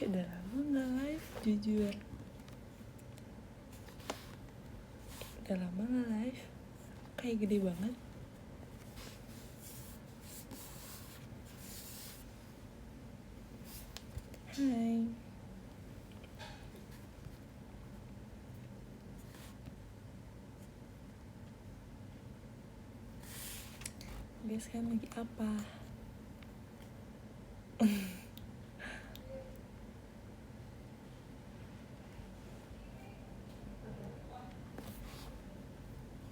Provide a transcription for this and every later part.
Ya udah lama gak live, jujur. Udah lama gak live, kayak gede banget. Hai. Guys, kan lagi apa?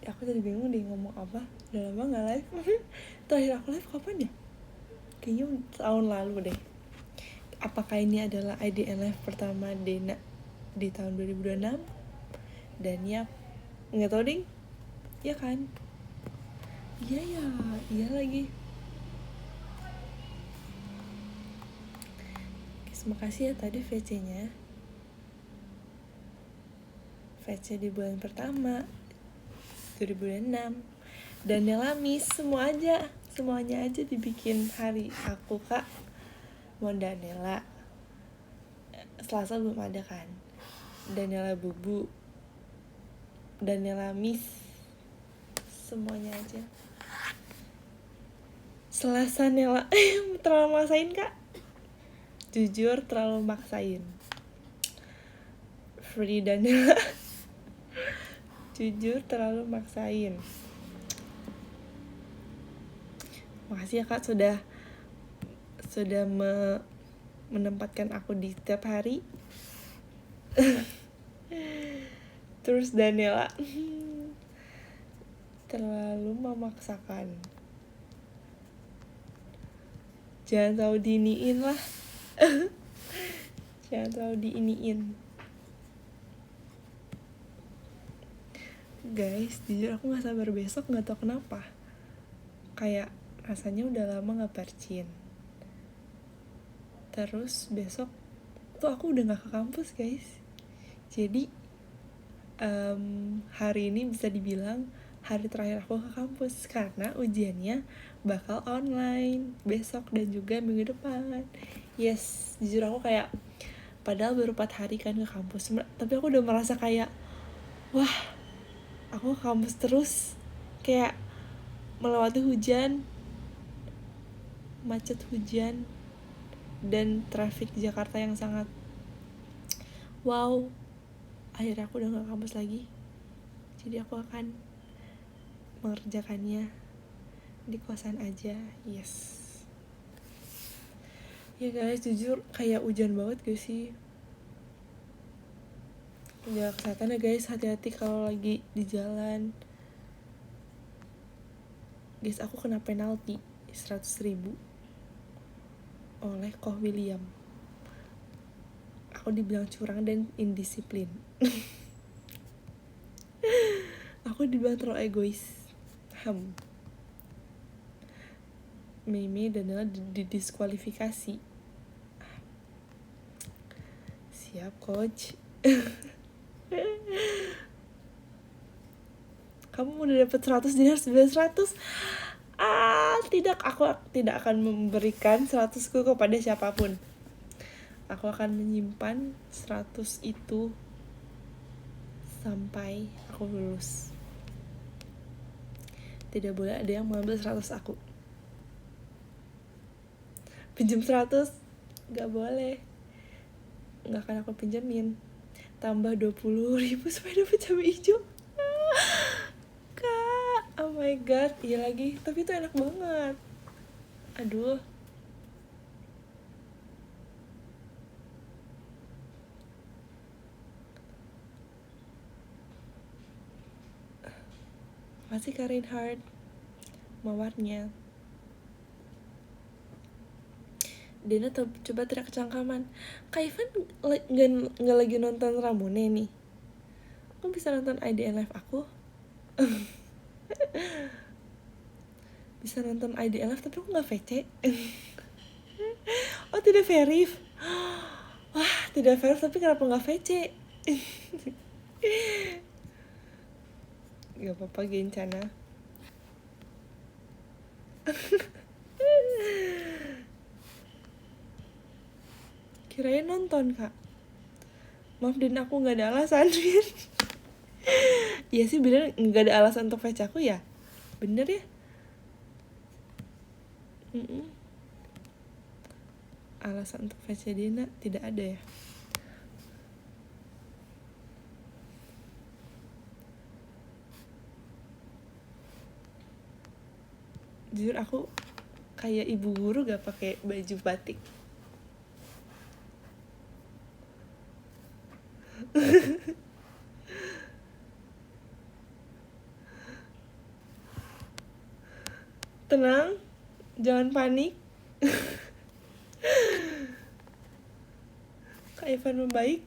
Aku jadi bingung deh ngomong apa. Udah lama gak live. Terakhir aku live kapan ya? Kayaknya tahun lalu deh. Apakah ini adalah IDN live pertama Dena di tahun 2026? Dan ya, nggak tahu ding. Ya kan? Iya ya, iya lagi. Guys, makasih ya tadi VC-nya. VC di bulan pertama 2006. Daniela Miss, semuanya aja dibikin hari aku, Kak. Mau Daniela. Selasa belum ada kan. Daniela Bubu, Daniela Miss, semuanya aja. Selasa Nela. Terlalu maksain, Kak. Jujur terlalu maksain. Free Daniela. Jujur terlalu maksain. Makasih ya Kak sudah menempatkan aku di setiap hari. Terus Daniela terlalu memaksakan. Jangan terlalu diiniin lah. Jangan terlalu diiniin. Guys, jujur aku gak sabar besok, gak tau kenapa. Kayak rasanya udah lama gak percin. Terus besok tuh aku udah gak ke kampus guys. Jadi hari ini bisa dibilang hari terakhir aku ke kampus. Karena ujiannya bakal online besok dan juga minggu depan. Yes, jujur aku kayak padahal baru 4 hari kan ke kampus, tapi aku udah merasa kayak wah, aku ke kampus terus. Kayak melewati hujan, macet hujan, dan traffic Jakarta yang sangat wow. Akhirnya aku udah gak ke kampus lagi. Jadi aku akan mengerjakannya di kosan aja. Yes. Ya guys, jujur kayak hujan banget gak sih? Jaga kesehatan ya guys, hati-hati kalau lagi di jalan. Guys, aku kena penalti 100.000 oleh Koh William. Aku dibilang curang dan indisiplin. Aku dibilang terlalu egois. Mimi dan Nela didiskualifikasi. Siap coach. Kamu udah dapet 100 jadi harus bilang 100. Tidak, aku tidak akan memberikan 100ku kepada siapapun. Aku akan menyimpan 100 itu sampai aku lulus. Tidak boleh ada yang mengambil 100 aku. Pinjam 100 gak boleh. Gak akan aku pinjemin. Tambah 20.000 supaya dapat cabai hijau. Kak, oh my god, iya lagi. Tapi itu enak banget. Aduh. Masih Kak Reinhardt mawarnya. Dena coba teriak kecangkaman. Kak Ivan gak lagi nonton Ramune nih. Aku bisa nonton IDN live aku. Bisa nonton IDN live tapi aku gak VC. Oh tidak verif. Wah tidak verif tapi kenapa gak VC? Gak apa-apa Gencana. nonton kak. Maafin aku nggak ada alasan. Iya sih bener, nggak ada alasan untuk fetch aku ya, bener ya. Alasan untuk fetch Dena tidak ada ya. Jujur aku kayak ibu guru gak pakai baju batik. Tenang, jangan panik. Kak Ivan membaik.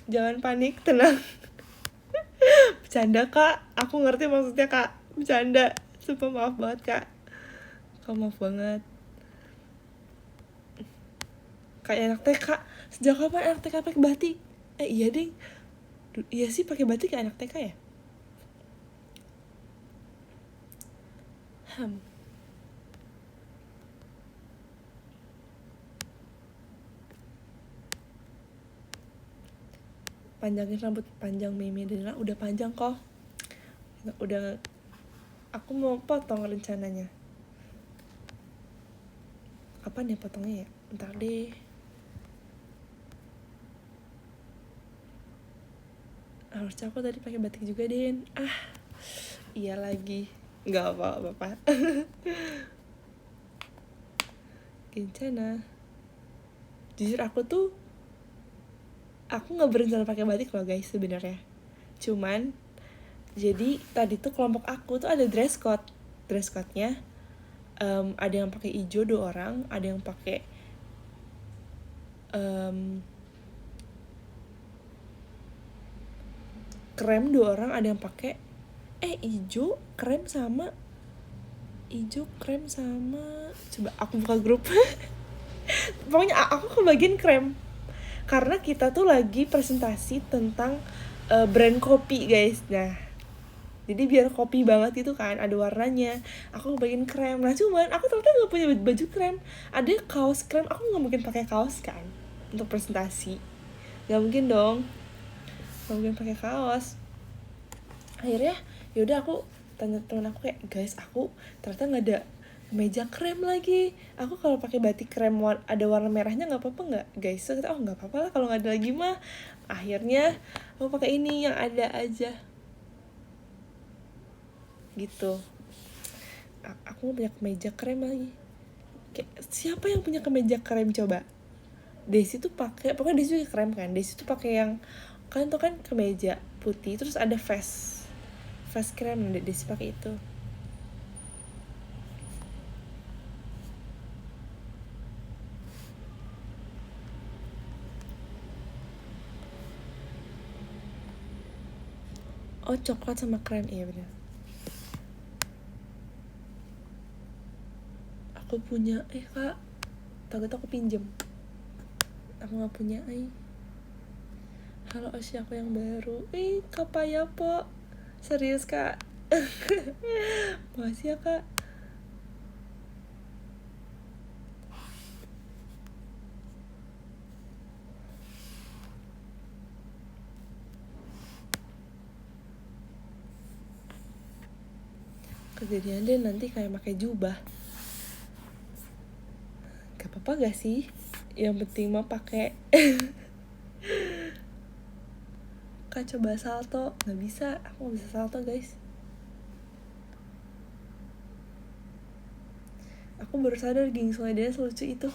Jangan panik, tenang. Bercanda kak, aku ngerti maksudnya kak. Bercanda, sumpah maaf banget kak. Kak maaf banget. Kayak anak TK, sejak kapan anak TK pakai batik? Iya ding. Iya sih pakai batik kayak anak TK ya. Panjangin rambut panjang Mimi Dena udah panjang kok. Udah, aku mau potong rencananya. Kapan ya potongnya ya? Entar deh. Harusnya aku tadi pakai batik juga, Den. Iya lagi. Nggak apa-apa. Rencana. Jujur aku nggak berencana pakai batik loh guys sebenarnya. Cuman jadi tadi tuh kelompok aku tuh ada dress code-nya ada yang pakai hijau 2 orang, ada yang pakai krem 2 orang, ada yang pakai hijau krem sama coba aku buka grup. Pokoknya aku kebagian krem karena kita tuh lagi presentasi tentang brand kopi guys. Nah jadi biar kopi banget gitu kan, ada warnanya. Aku kebagian krem. Nah cuman aku ternyata nggak punya baju krem. Ada kaos krem, aku nggak mungkin pakai kaos kan untuk presentasi. Nggak mungkin dong. Nggak mungkin pakai kaos. Akhirnya yaudah aku tanya temen aku kayak, guys aku ternyata nggak ada meja krem lagi. Aku kalau pakai batik krem ada warna merahnya nggak apa-apa nggak guys? So kita nggak apa-apa lah kalau nggak ada lagi mah. Akhirnya aku pakai ini yang ada aja. Gitu. Aku punya kemeja krem lagi. Kayak, siapa yang punya kemeja krem coba? Desi tuh pakai, pokoknya Desi juga krem kan. Desi tuh pakai yang kan tuh kan kemeja putih terus ada face krem, Desi pakai itu. Oh coklat sama krem, iya benar. Aku punya kak, takut aku pinjem. Aku nggak punya Halo Oshi, aku yang baru. Kak Paya po, serius kak. Makasih ya kak. Kejadian deh nanti kayak pakai jubah. Gak apa-apa gak sih? Yang penting mah pakai. Kak coba salto, nggak bisa. Aku nggak bisa salto guys. Aku baru sadar geng soalnya dia selucu itu.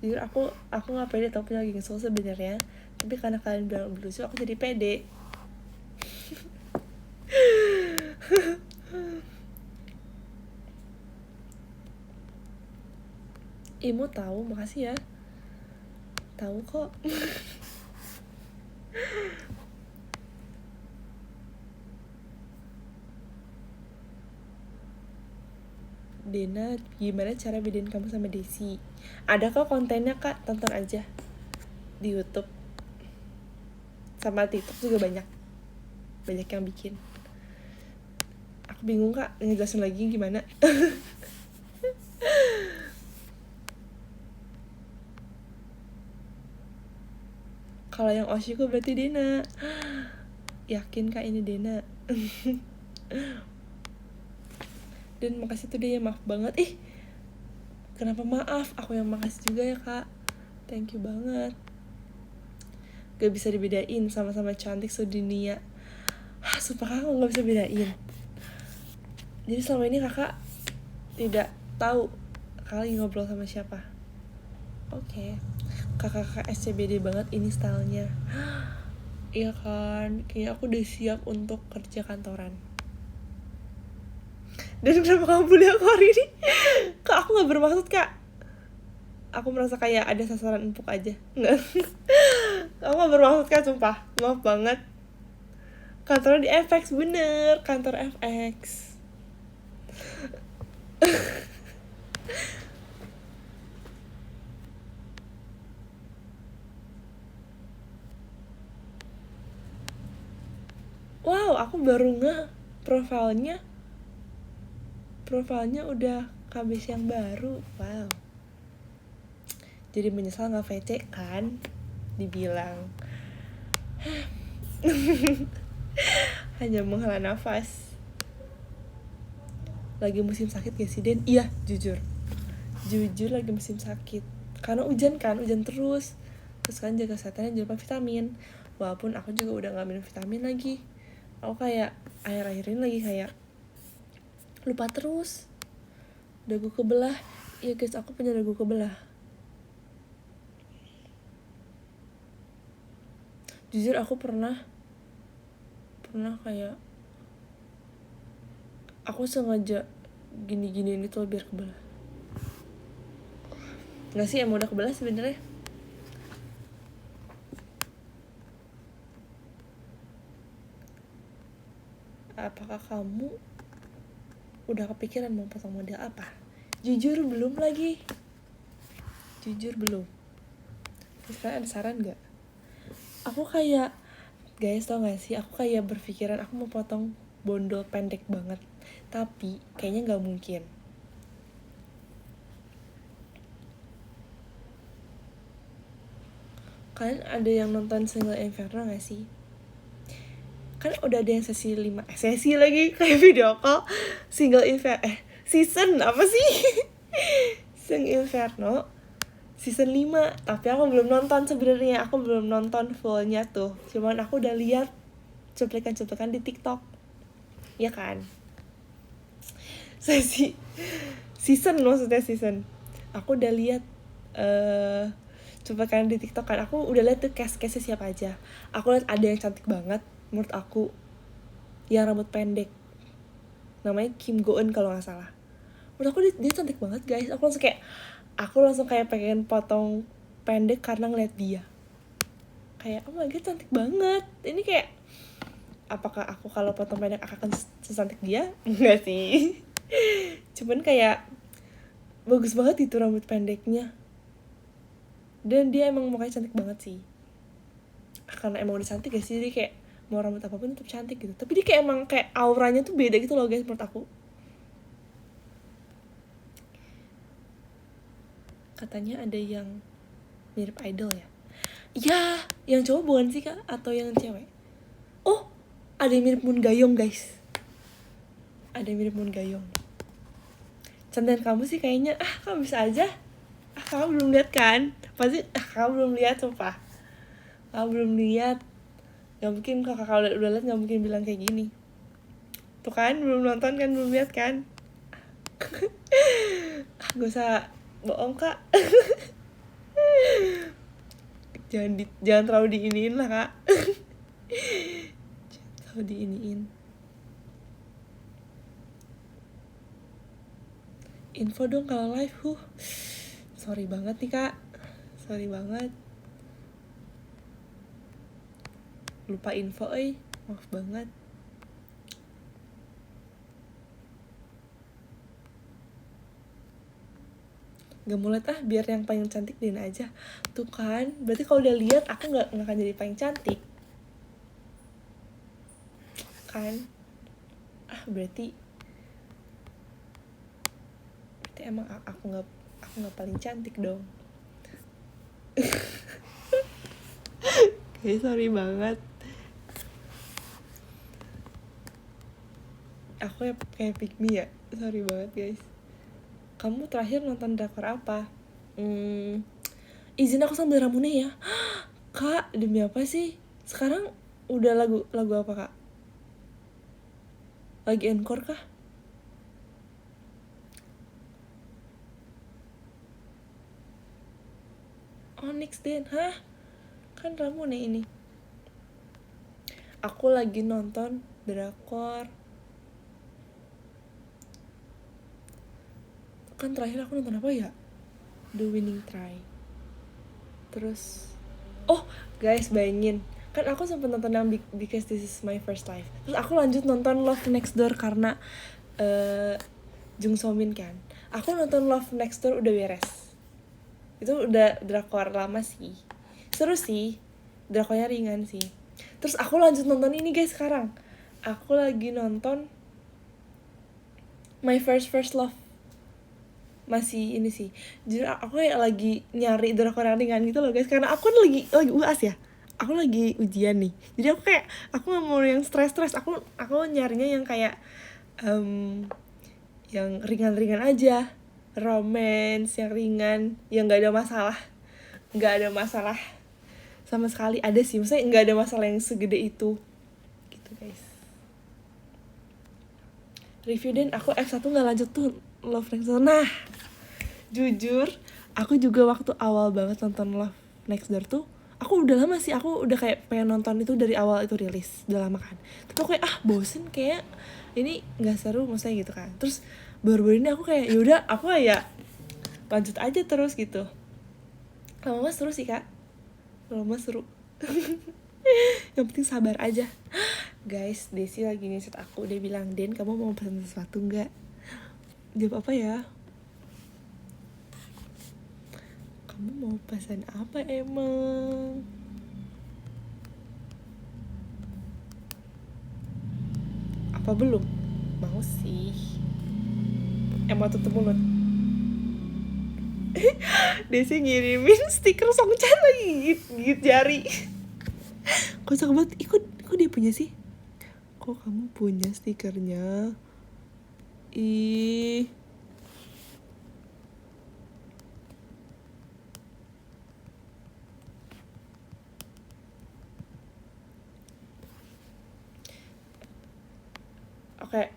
Jujur aku nggak pede tau punya geng soul sebenarnya, tapi karena kalian bilang lucu aku jadi pede. Imu tahu, makasih ya. Tahu kok. Dena, gimana cara bedain kamu sama Desi? Ada kok kontennya kak, tonton aja di YouTube. Sama TikTok juga banyak yang bikin. Aku Aku bingung kak ngejelasin lagi gimana. Kalau yang Oshiko berarti Dena. Yakin kak ini Dena. Dan makasih tuh dia, maaf banget. Kenapa maaf? Aku yang makasih juga ya kak. Thank you banget. Gak bisa dibedain, sama-sama cantik sedunia. Sumpah kakak gak bisa bedain. Jadi selama ini kakak tidak tahu kakak lagi ngobrol sama siapa. Oke. Kakak-kakak SCBD banget ini stylenya. Iya kan, kayaknya aku udah siap untuk kerja kantoran. Dan kenapa kamu bully aku hari ini? Kak, aku gak bermaksud kak. Aku merasa kayak ada sasaran empuk aja. Nggak. Aku gak bermaksud kak, sumpah. Maaf banget. Kantornya di FX, bener. Kantor FX. Wow, aku baru profilnya udah kabis yang baru. Wow. Jadi menyesal gak VC kan? Dibilang hanya menghela nafas. Lagi musim sakit gak sih Den? Iya, jujur lagi musim sakit. Karena hujan terus kan jaga kesehatannya, jangan lupa vitamin. Walaupun aku juga udah gak minum vitamin lagi. Aku kayak akhir-akhir ini lagi kayak lupa terus. Dagu kebelah. Iya guys, aku punya dagu kebelah. Jujur aku pernah kayak aku sengaja gini-gini ini tuh biar kebelah. Nggak sih, emang udah kebelah sebenarnya. Apakah kamu udah kepikiran mau potong model apa? Jujur belum lagi. Terus kalian ada saran gak? Aku kayak, guys tau gak sih, aku kayak berpikiran aku mau potong bondol pendek banget. Tapi kayaknya gak mungkin. Kalian ada yang nonton Single Inferno gak sih? Kan udah ada yang sesi 5 sesi lagi kayak video call. Single Inferno season apa sih? Single Inferno season 5, tapi aku belum nonton sebenarnya. Aku belum nonton fullnya tuh. Cuman aku udah lihat cuplikan-cuplikan di TikTok. Ya kan? Season. Aku udah lihat cuplikan di TikTok kan. Aku udah lihat tuh cast-castnya siapa aja. Aku lihat ada yang cantik banget menurut aku, yang rambut pendek. Namanya Kim Go Eun kalau nggak salah. Menurut aku dia cantik banget guys. Aku langsung kayak pengen potong pendek karena ngeliat dia. Kayak oh my god cantik banget. Ini kayak, apakah aku kalau potong pendek akan secantik dia? Enggak sih. Cuman kayak bagus banget itu rambut pendeknya. Dan dia emang mukanya cantik banget sih. Karena emang udah cantik gak sih, jadi kayak mau rambut apapun tetap cantik gitu. Tapi dia kayak emang kayak auranya tuh beda gitu loh guys menurut aku. Katanya ada yang mirip idol ya. Ya, yang cowok bukan sih kak? Atau yang cewek? Oh, ada yang mirip Moon Gayong guys. Ada yang mirip Moon Gayong. Cantikan kamu sih kayaknya. Kamu bisa aja. Kamu belum lihat kan? Pasti kamu belum lihat sumpah. Kamu belum lihat. Gak mungkin kakak udah lihat gak mungkin bilang kayak gini. Tuh kan, belum nonton kan, belum lihat kan? Gak usah bohong kak. Jangan terlalu diiniin lah kak. Jangan terlalu diiniin. Info dong kalau live. Sorry banget nih kak. Sorry banget. Lupa info maaf banget. Gak mau liat biar yang paling cantik din aja. Tuh kan, berarti kalau udah lihat aku gak akan jadi paling cantik kan. Berarti berarti emang aku nggak paling cantik dong. Guys, sorry banget. Aku ya kayak pick me ya. Sorry banget guys. Kamu terakhir nonton drakor apa? Izin aku sambil Ramune ya. Kak, demi apa sih? Sekarang udah lagu apa kak? Lagi encore kah? Onyx Den, hah? Kan Ramune ini. Aku lagi nonton drakor. Kan terakhir aku nonton apa ya? The Winning Try. Terus guys, bayangin. Kan aku sempat nonton yang Because This Is My First Life. Terus aku lanjut nonton Love Next Door karena Jung So Min kan. Aku nonton Love Next Door udah beres. Itu udah drakor lama sih. Seru sih. Drakornya ringan sih. Terus aku lanjut nonton ini guys sekarang. Aku lagi nonton My First Love. Masih ini sih. Jujur aku kayak lagi nyari drakor yang ringan gitu loh guys. Karena aku lagi UAS ya. Aku lagi ujian nih. Jadi aku gak mau yang stres-stres. Aku nyarinya yang kayak yang ringan-ringan aja. Romance yang ringan, yang gak ada masalah. Gak ada masalah sama sekali. Ada sih, maksudnya gak ada masalah yang segede itu. Gitu guys. Review Den, aku F1 gak lanjut tuh Love Next Door. Nah, jujur aku juga waktu awal banget nonton Love Next Door tuh, aku udah lama sih, aku udah kayak pengen nonton itu dari awal itu rilis, udah lama kan. Tapi aku kayak bosen, kayak ini gak seru maksudnya gitu kan. Terus baru-baru ini aku kayak yaudah aku kayak lanjut aja terus gitu. Lama-lama seru sih kak, lama seru. Yang penting sabar aja. Guys, Desi lagi ngeset aku, dia bilang, Den kamu mau pesan sesuatu nggak? Jawab apa ya? Kamu mau pesan apa emang? Apa belum? Mau sih. Mau tutup mulut. Desi ngirimin stiker Songchan lagi gigit jari. Kocak banget. Kok dia punya sih? Kok kamu punya stikernya? Ih. Oke.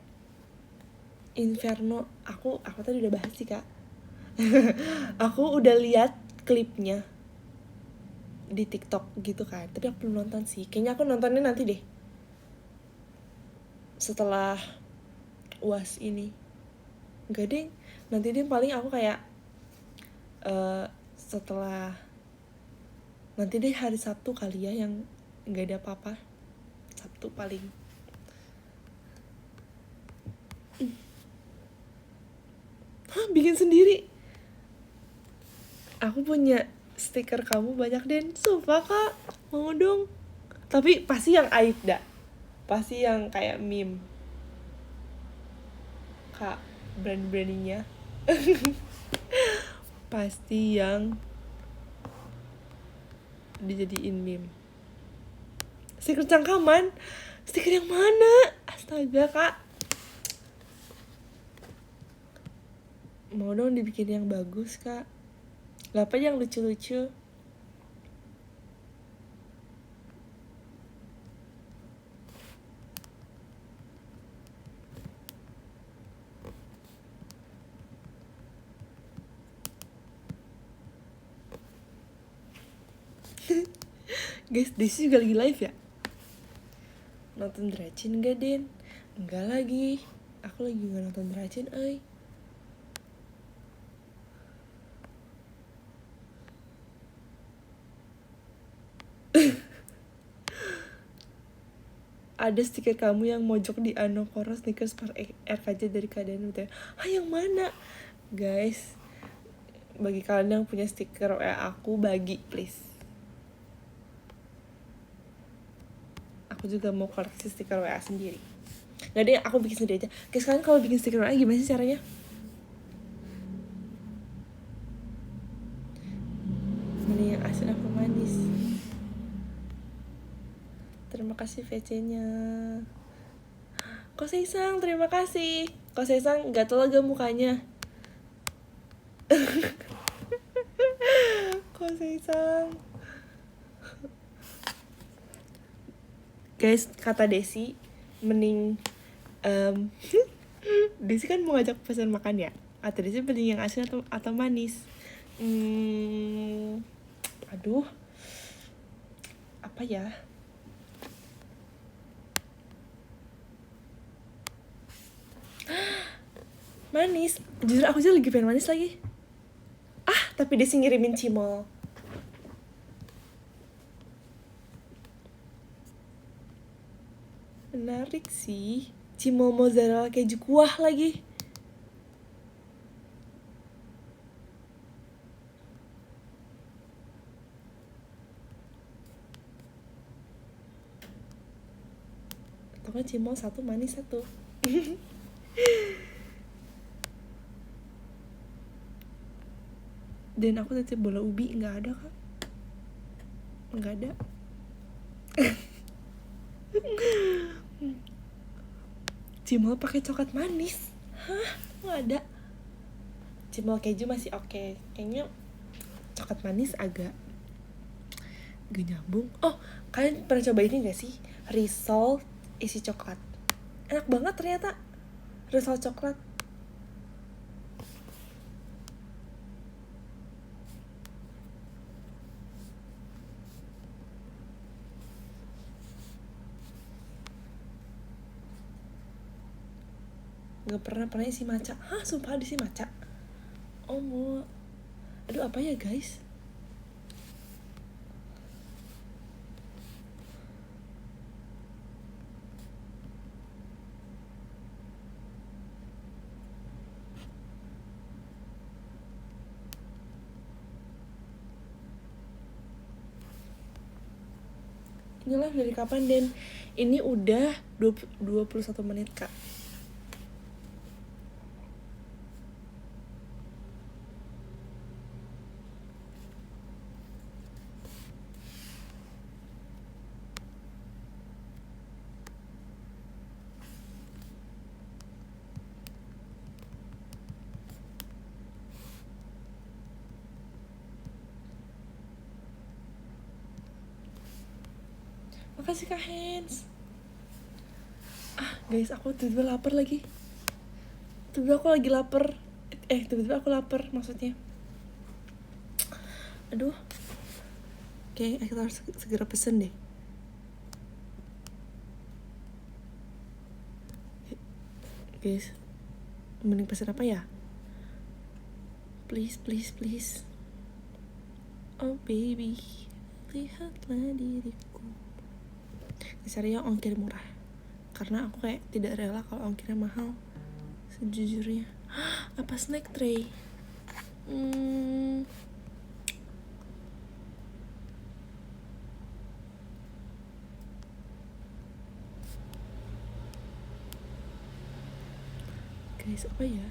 Inferno, aku tadi udah bahas sih kak. Aku udah lihat klipnya di TikTok gitu kan, tapi aku belum nonton sih. Kayaknya aku nontonnya nanti deh, setelah UAS ini. Enggak deh, nanti deh paling aku kayak setelah nanti deh hari Sabtu kali ya, yang nggak ada apa-apa. Sabtu paling. Hah, bikin sendiri? Aku punya stiker kamu banyak Den, sumpah kak, mau dong. Tapi pasti yang Aida, pasti yang kayak meme kak, brandingnya. Pasti yang dijadiin meme. Stiker cangkaman? Stiker yang mana? Astaga kak, mau dong dibikin yang bagus kak. Gak apa yang lucu-lucu. Guys, Desi juga lagi live ya? Nonton Dracin gak Den? Enggak lagi, aku lagi gak nonton Dracin ay. Ada stiker kamu yang mojok di Anokoro sneakers par RKJ dari keadaan UTM. Ah, yang mana? Guys, bagi kalian yang punya stiker aku, bagi please. Aku juga mau koleksi stiker WA sendiri. Gak deh, aku bikin sendiri aja. Guys, kalian kalau bikin stiker WA gimana sih caranya? asin apa manis. Terima kasih VC-nya. Koseisang, terima kasih. Koseisang gatel agak mukanya. Koseisang. Guys, kata Desi, mending Desi kan mau ngajak pesan makan ya. Kata Desi mending yang asin atau manis. Aduh, apa ya? Manis. Jujur aku aja lagi pengen manis lagi. Tapi Desi ngirimin cimol. Menarik sih. Cimol mozzarella keju kuah lagi. Atau kan cimol satu manis satu. Dan aku titip bola ubi, nggak ada kak. Nggak ada. Cimol pakai coklat manis. Hah? Nggak ada. Cimol keju masih oke. Kayaknya coklat manis agak gak nyambung. Oh, kalian pernah coba ini gak sih? Risol isi coklat. Enak banget ternyata. Risol coklat. Gak pernah isi matcha. Hah, sumpah ada isi matcha. Oh mau. Aduh, apa ya guys? Ini live dari kapan, Den? Ini udah 21 menit kak. Makasih Kak Hens. Guys, aku tiba-tiba lapar lagi. Tiba-tiba aku lagi lapar. Tiba-tiba aku lapar maksudnya. Aduh. Oke, kita harus segera pesen deh. Guys, mending pesen apa ya? Please, please, please. Oh baby, lihatlah diriku. Cari yang ongkir murah, karena aku kayak tidak rela kalau ongkirnya mahal sejujurnya. Apa snack tray? Guys, apa ya?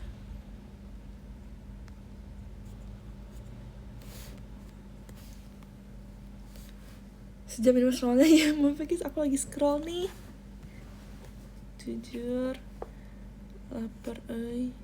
Sejam ini scrollnya ya, maaf guys, aku lagi scroll nih. Jujur, lapar euy.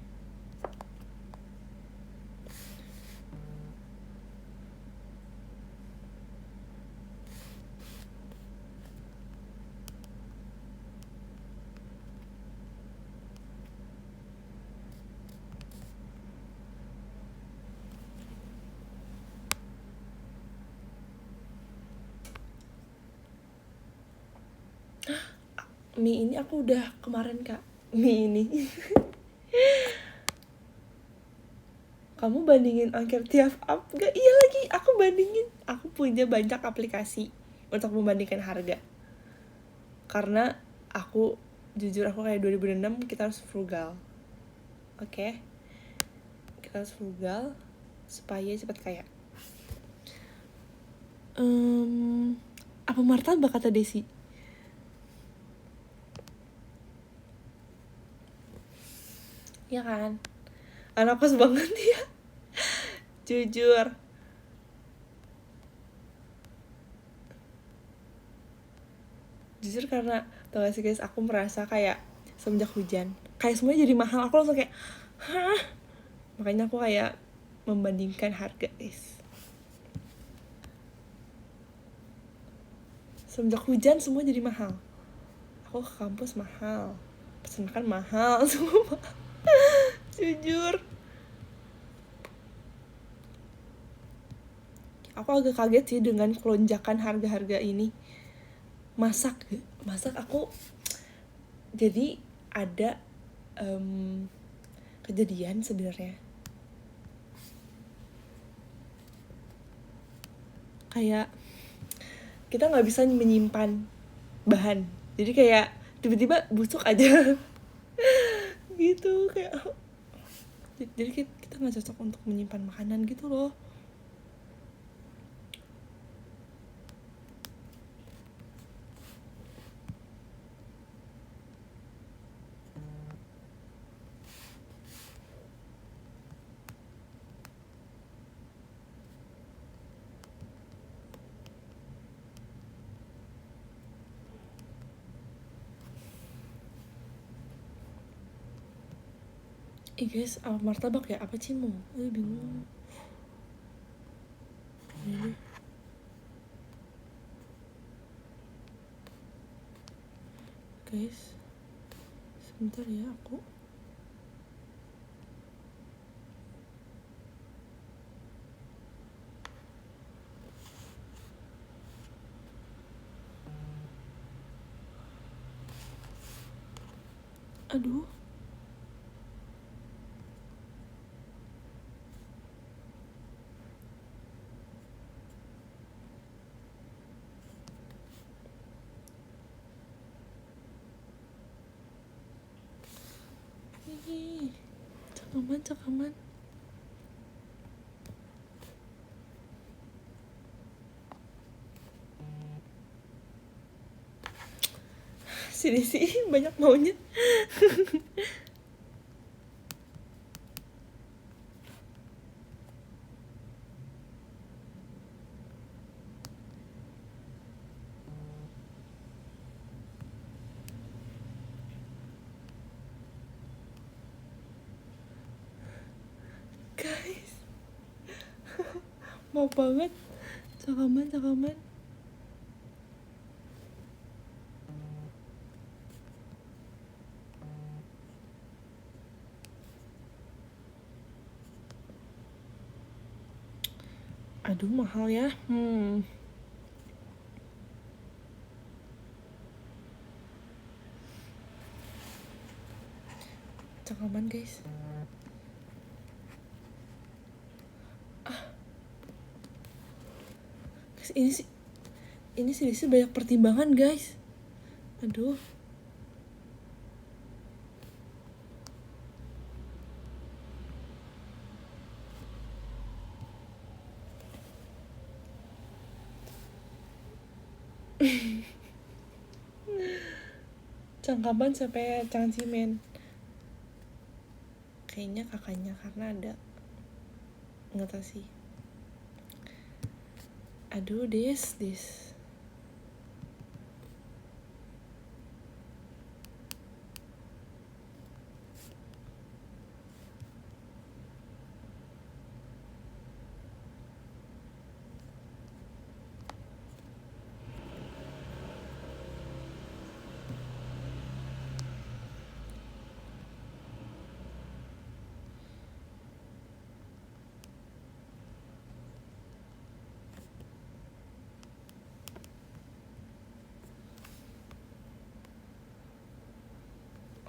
Mie ini aku udah kemarin kak. Mie ini kamu bandingin ongkir tiap app gak? Iya lagi, aku bandingin. Aku punya banyak aplikasi untuk membandingkan harga. Karena aku, jujur aku kayak 2006 kita harus frugal. Oke? Kita harus frugal supaya cepat kaya. Apa martabak kata Desi? Ya kan? Anak kos banget ya. Jujur. Jujur karena tau gak sih guys, aku merasa kayak semenjak hujan kayak semuanya jadi mahal. Aku langsung kayak hah, makanya aku kayak membandingkan harga guys. Semenjak hujan semua jadi mahal. Aku ke kampus mahal, pesen makan mahal, semua mahal. Jujur aku agak kaget sih dengan kelonjakan harga-harga ini. Masak aku jadi ada kejadian sebenarnya. Kayak kita nggak bisa menyimpan bahan, jadi kayak tiba-tiba busuk aja gitu. Kayak jadi kita nggak cocok untuk menyimpan makanan gitu loh. Guys, martabak ya apa cimo? Bingung. Ini. Guys, sebentar ya aku. Aduh. Cakaman. Sini sih banyak maunya. Guys, mau banget cakaman. Aduh mahal ya. Cakaman guys. Guys, ini sih banyak pertimbangan guys. Aduh. Cangkaban sampai cangcimen. Kayaknya kakaknya karena ada nggak tahu sih. Aduh, this.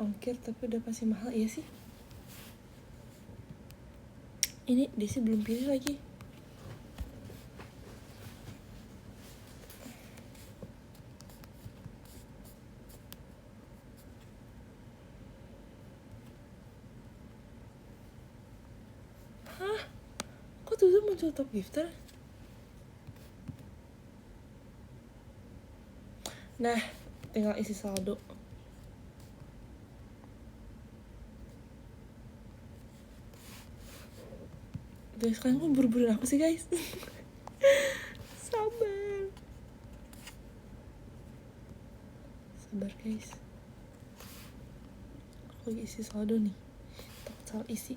Ongkir tapi udah pasti mahal ya sih. Ini Desi belum pilih lagi. Hah? Kok tuh muncul top gifter? Nah, tinggal isi saldo. Guys, kalian kok buru-buruin aku sih guys? Sabar. Sabar guys, aku lagi isi saldo nih, takut salah isi.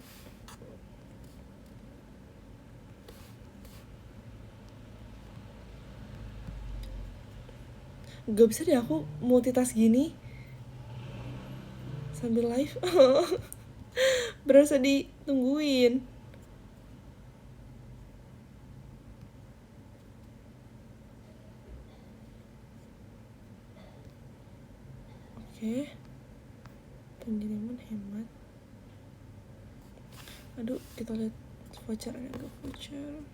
Gak bisa deh aku multitask gini sambil live. Berasa ditungguin. Oke. Pengiriman hemat. Aduh, kita lihat voucher, enggak voucher.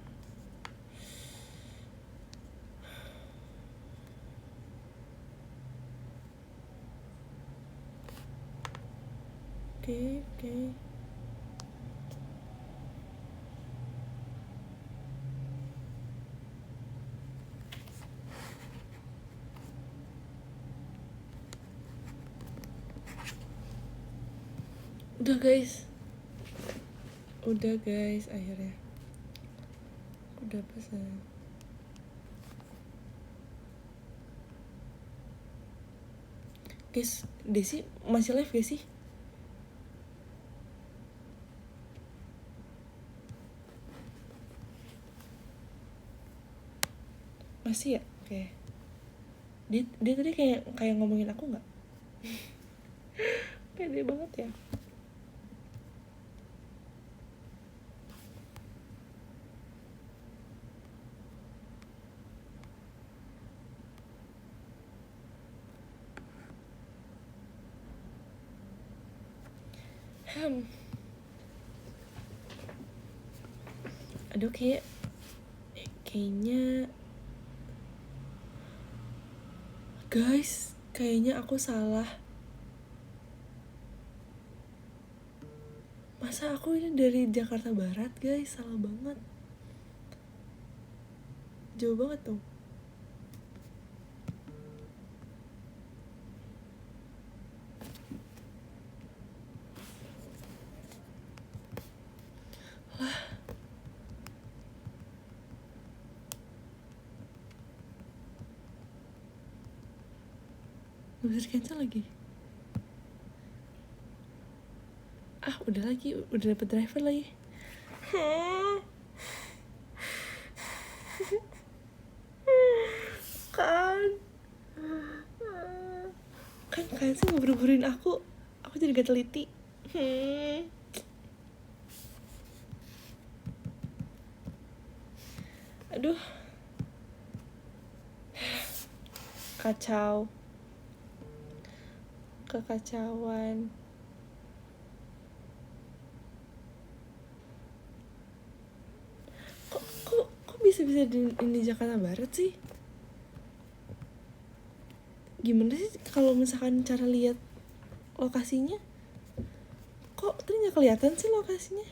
Oke. Udah guys, akhirnya udah pesan. Guys, Desi masih live gak sih? Masih ya? Oke. Dia tadi kayak ngomongin aku nggak? Pede banget ya. Aduh, kayaknya guys, kayaknya aku salah. Masa aku ini dari Jakarta Barat guys, salah banget. Jauh banget tuh. Gak bisa cancel lagi. Udah dapet driver lagi. kan sih ngeburu-buruin aku jadi gak teliti. Aduh, kekacauan. Kok bisa di Jakarta Barat sih? Gimana sih kalau misalkan cara lihat lokasinya? Kok tadi nggak kelihatan sih lokasinya?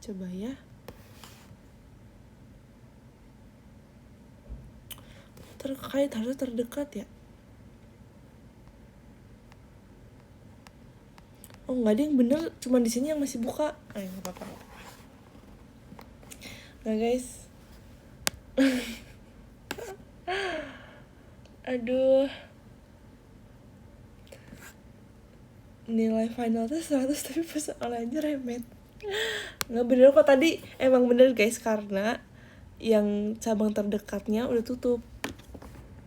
Coba ya. Harus terdekat ya. Oh nggak ada yang bener, cuma di sini yang masih buka. Nggak apa-apa. Nah guys. Aduh. Nilai final tuh 100 tapi pas online-nya remet. Nggak bener kok tadi, emang bener guys, karena yang cabang terdekatnya udah tutup.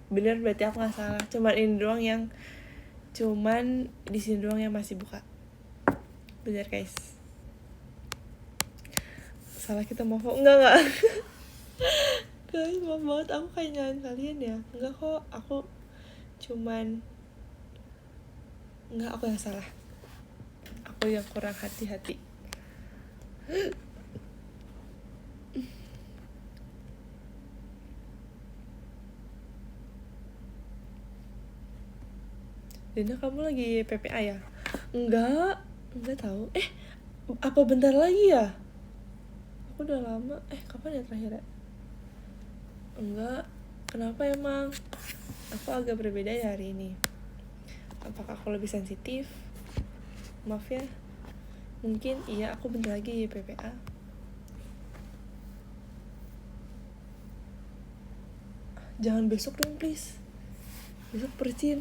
Bener, berarti aku nggak salah. Cuman di sini doang yang masih buka. Bener guys. Salah kita maaf. Enggak. Guys, maaf banget, aku kayak nyalain kalian ya. Enggak kok, aku yang salah. Aku yang kurang hati-hati. Dina, kamu lagi PPA ya? Enggak tahu. Apa bentar lagi ya? Aku udah lama. Kapan ya terakhir ya? Enggak. Kenapa emang? Aku agak berbeda ya hari ini. Apakah aku lebih sensitif? Maaf ya. Mungkin iya, aku bentar lagi PPA. Jangan besok dong please. Besok percin.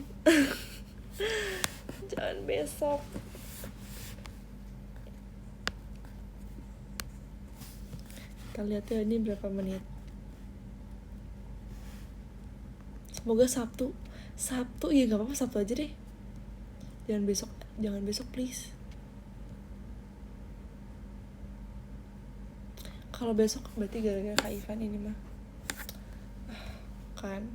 Jangan besok. Kita lihat ya ini berapa menit. Semoga Sabtu ya, gak apa-apa Sabtu aja deh. Jangan besok please. Kalau besok berarti gara-gara Kak Ivan ini mah. Kan.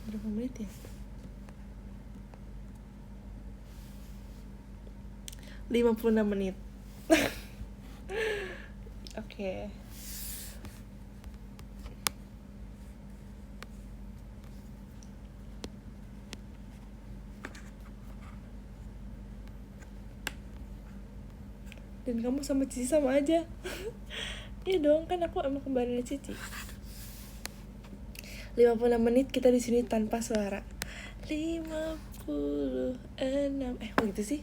Berapa menit ya? 56 menit. Oke. Dan kamu sama Cici sama aja. Iya dong, kan aku emang kembarannya Cici. 56 menit kita di sini tanpa suara. 56. Gitu sih.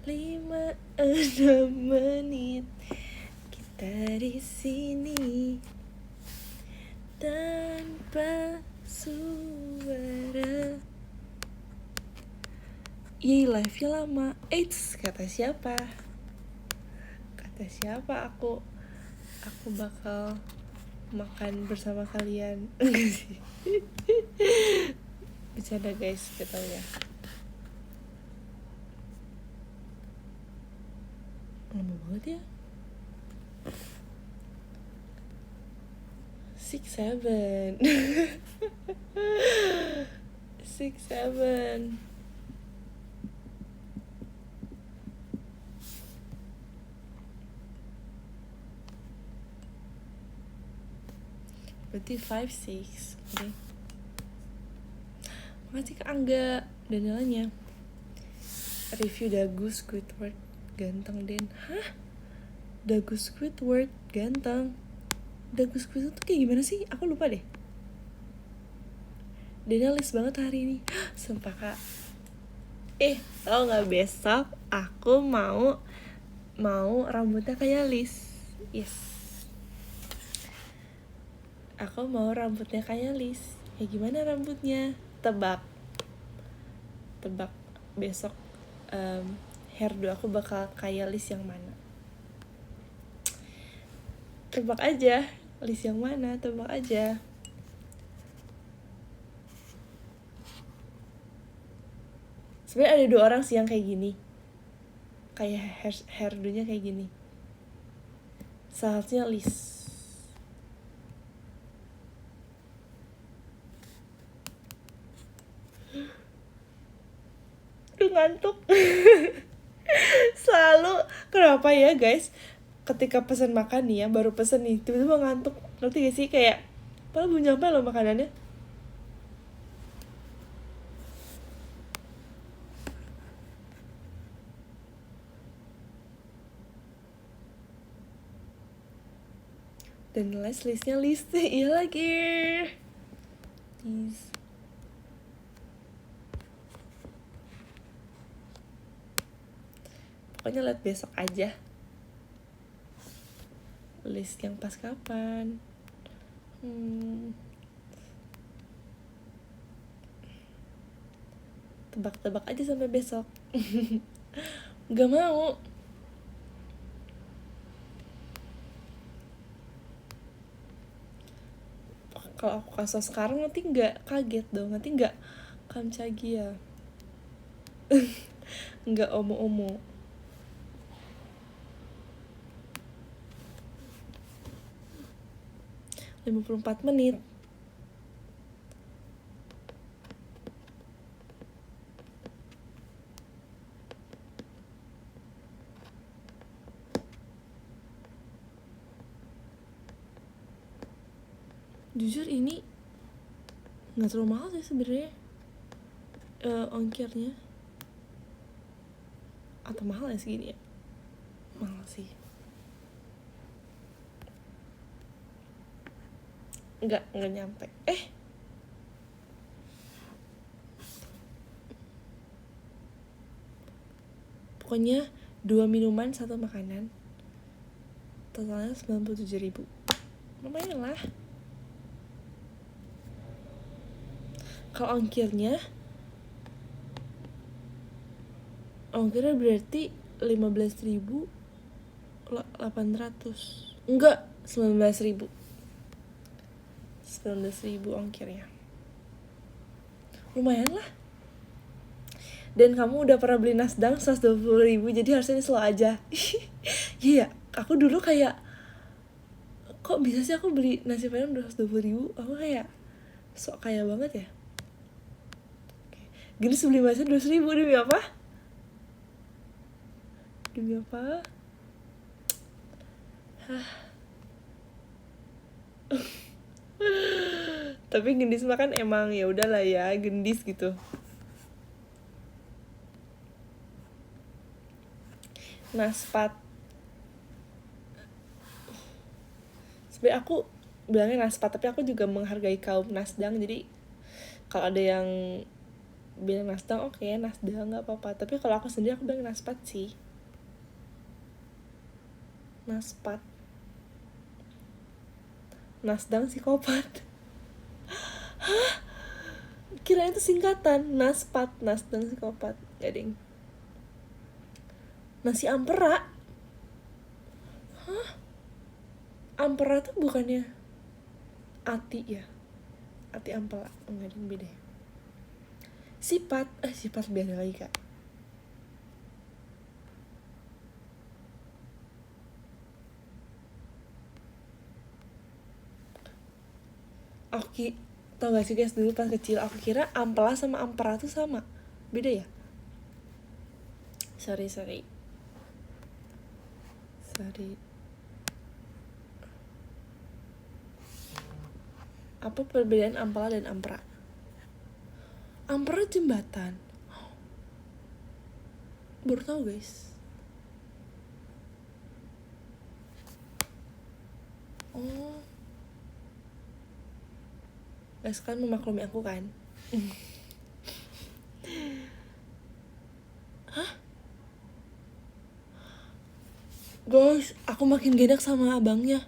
56 menit kita di sini tanpa suara. Yeay, live-nya lama. Eits, kata siapa aku bakal makan bersama kalian. Enggak sih. Bercanda guys, gak tau ya. Lama banget ya. 6-7. 6-7. Berarti 5-6. Oke. Makasih Kak Angga dan nilainya. Review Dagu Squidward ganteng Den. Hah? Dagu Squidward ganteng. Dagu Squidward tuh kayak gimana sih? Aku lupa deh. Denialis banget hari ini. Sumpah Kak. Tau gak, besok aku mau rambutnya kayak Liz. Yes. Aku mau rambutnya kayak Liz. Ya gimana rambutnya? Tebak besok hairdo aku bakal kayak Liz yang mana? Tebak aja, Liz yang mana? Tebak aja. Sebenarnya ada 2 orang sih yang kayak gini. Kayak hairdo-nya kayak gini. Salah satunya Liz. Aduh, ngantuk. Selalu, kenapa ya guys, ketika pesan makan nih ya, baru pesan nih, tiba-tiba ngantuk. Ngerti gak sih? Kayak padahal belum nyampe loh makanannya. Dan listnya iya lagi. Please. Pokoknya lihat besok aja list yang pas kapan. Tebak-tebak aja sampai besok. Gak mau. Kalau aku kasih sekarang nanti nggak kaget dong, nanti nggak kamcagia. Nggak omo-omo. - 54 menit. Jujur ini nggak terlalu mahal sih sebenarnya, ongkirnya. Atau mahal ya segini ya? Mahal sih. Nggak nyampe. Pokoknya 2 minuman 1 makanan. totalnya 97.000. Lumayan lah. Kalau ongkirnya berarti 15.800. Enggak, 19.000 ongkirnya. Lumayan lah. Dan kamu udah pernah beli Nasdaq 120.000, jadi harusnya slow aja. Iya, aku dulu kayak, kok bisa sih aku beli nasi padang 220.000? Aku kayak sok kaya banget ya. Gini sebeli masnya 200.000 demi apa? Demi apa? Tapi gendis mah kan emang ya udahlah ya, gendis gitu. Naspat. Sebenarnya aku bilangnya naspat, tapi aku juga menghargai kaum Nasdaq. Jadi kalau ada yang bilang Nasdaq, oke, Nasdaq nggak apa-apa. Tapi kalau aku sendiri, aku bilang naspat sih. Naspat. Nasdaq psikopat. Hah? Kira itu singkatan. Naspat, Nasdaq psikopat. Gak ding. Nasi ampera. Hah? Ampera tuh bukannya ati ya? Ati ampela. Enggak, ding, beda. Sifat beda lagi kak. Oke, tau gak sih guys, dulu pas kecil aku kira ampela sama ampera tuh sama. Beda ya? Sorry. Apa perbedaan ampela dan ampera? Ampera jembatan. Baru tau guys. Oh, guys kan memaklumi aku kan. Hah? Guys, aku makin gedak sama abangnya.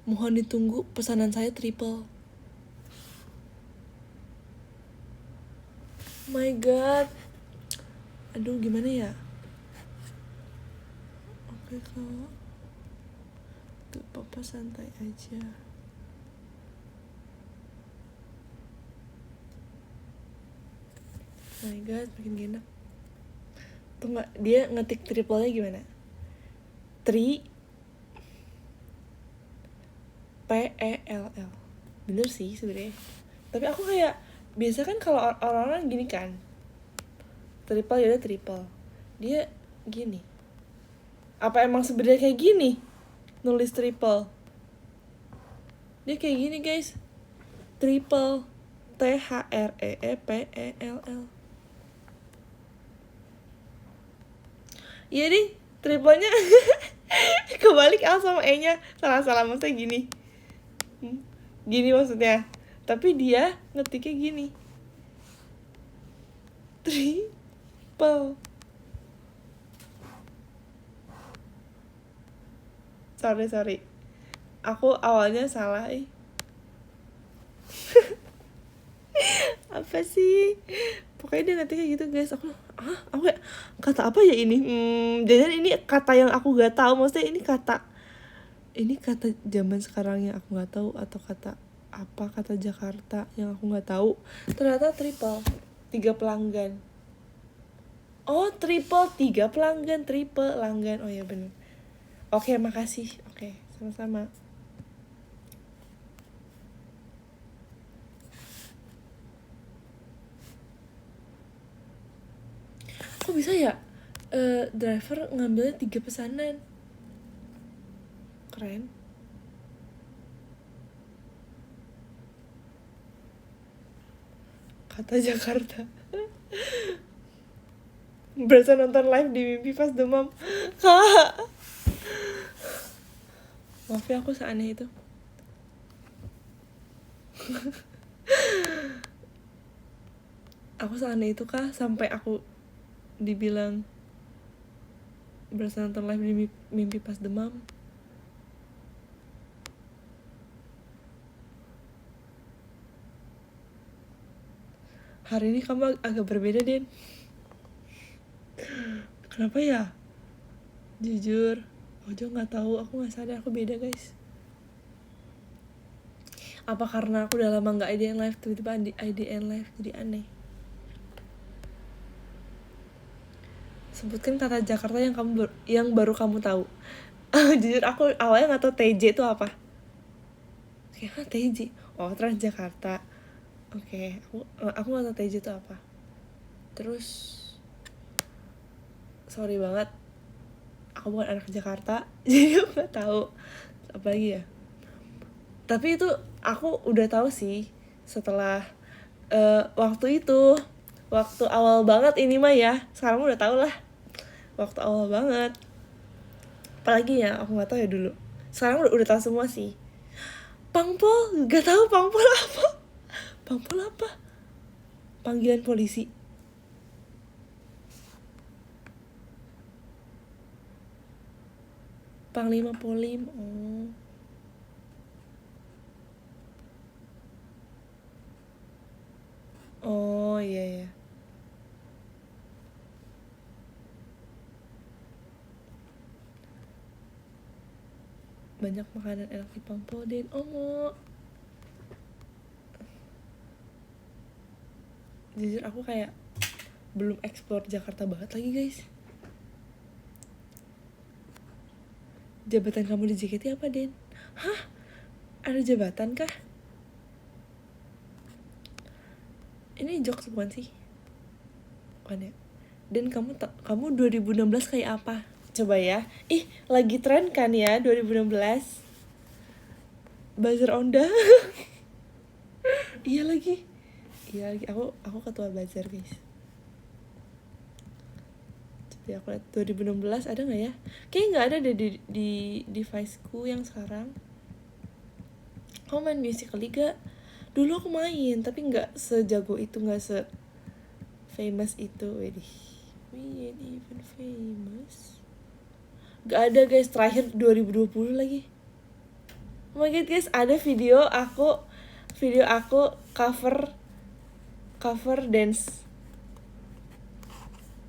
Mohon ditunggu pesanan saya triple. My god. Aduh, gimana ya? Oke kak. Tuh, papa santai aja. My god, makin gedak. Tuh gak, dia ngetik triple-nya gimana? P-E-L-L. Bener sih sebenarnya. Tapi aku kayak, biasa kan kalau orang-orang gini kan, triple ya udah triple. Dia gini. Apa emang sebenarnya kayak gini? Nulis triple. Dia kayak gini guys. Triple. T-H-R-E-E-P-E-L-L. Iya deh, triplenya kebalik L sama E-nya. Salah-salah, maksudnya gini. Gini maksudnya. Tapi dia ngetiknya gini. Triple. Sorry. Aku awalnya salah apa sih? Pokoknya dia ngetiknya gitu guys. Aku kayak, kata apa ya ini? Jadi ini kata yang aku gak tahu. Maksudnya ini kata zaman sekarang yang aku gak tahu, atau kata apa, kata Jakarta yang aku gak tahu. Ternyata triple, 3 pelanggan. Oh, triple, 3 pelanggan, triple langgan. Oh ya bener. Oke, makasih. Oke, sama-sama. Kok bisa ya driver ngambilnya 3 pesanan? Keren. Kata Jakarta. Berasa nonton live di mimpi pas demam. Kak, maaf ya aku seaneh itu. Aku seaneh itu kah sampai aku dibilang berasa nonton live di mimpi pas demam. Hari ini kamu agak berbeda, Den. Kenapa ya? Jujur, aku juga gak tahu. Aku gak sadar aku beda, guys. Apa karena aku udah lama gak IDN live, tiba-tiba IDN live jadi aneh. Sebutkan kata Jakarta yang baru kamu tahu. Jujur aku awalnya gak tahu TJ itu apa. Kayak TJ? Oh, Transjakarta. Oke, aku gak tahu TJ itu apa. Terus sorry banget, aku bukan anak Jakarta, jadi aku gak tahu apa lagi ya. Tapi itu aku udah tahu sih setelah waktu awal banget ini mah ya. Sekarang udah tahu lah, waktu awal banget. Apalagi ya, aku nggak tahu ya dulu. Sekarang udah tahu semua sih. Pangpol, nggak tahu pangpol apa. Pangpol apa? Panggilan polisi. Panglima Polim. Oh iya ya. Banyak makanan enak di Pangpol, Den. Jujur aku kayak belum explore Jakarta banget lagi, guys. Jabatan kamu di JKT apa, Den? Hah? Ada jabatan kah? Ini jokes bukan sih? Bukan ya? Dan kamu 2016 kayak apa? Coba ya. Lagi tren kan ya 2016. Buzzer Onda. Iya lagi. Aku ketua buzzer, guys. Coba aku lihat 2016 ada nggak ya? Kayaknya nggak ada deh di deviceku yang sekarang. Kamu main Musical.ly gak? Dulu aku main, tapi nggak sejago itu, nggak famous itu. We ain't even famous. Gak ada, guys. Terakhir 2020 lagi. Oh my god, guys, ada video aku cover dance.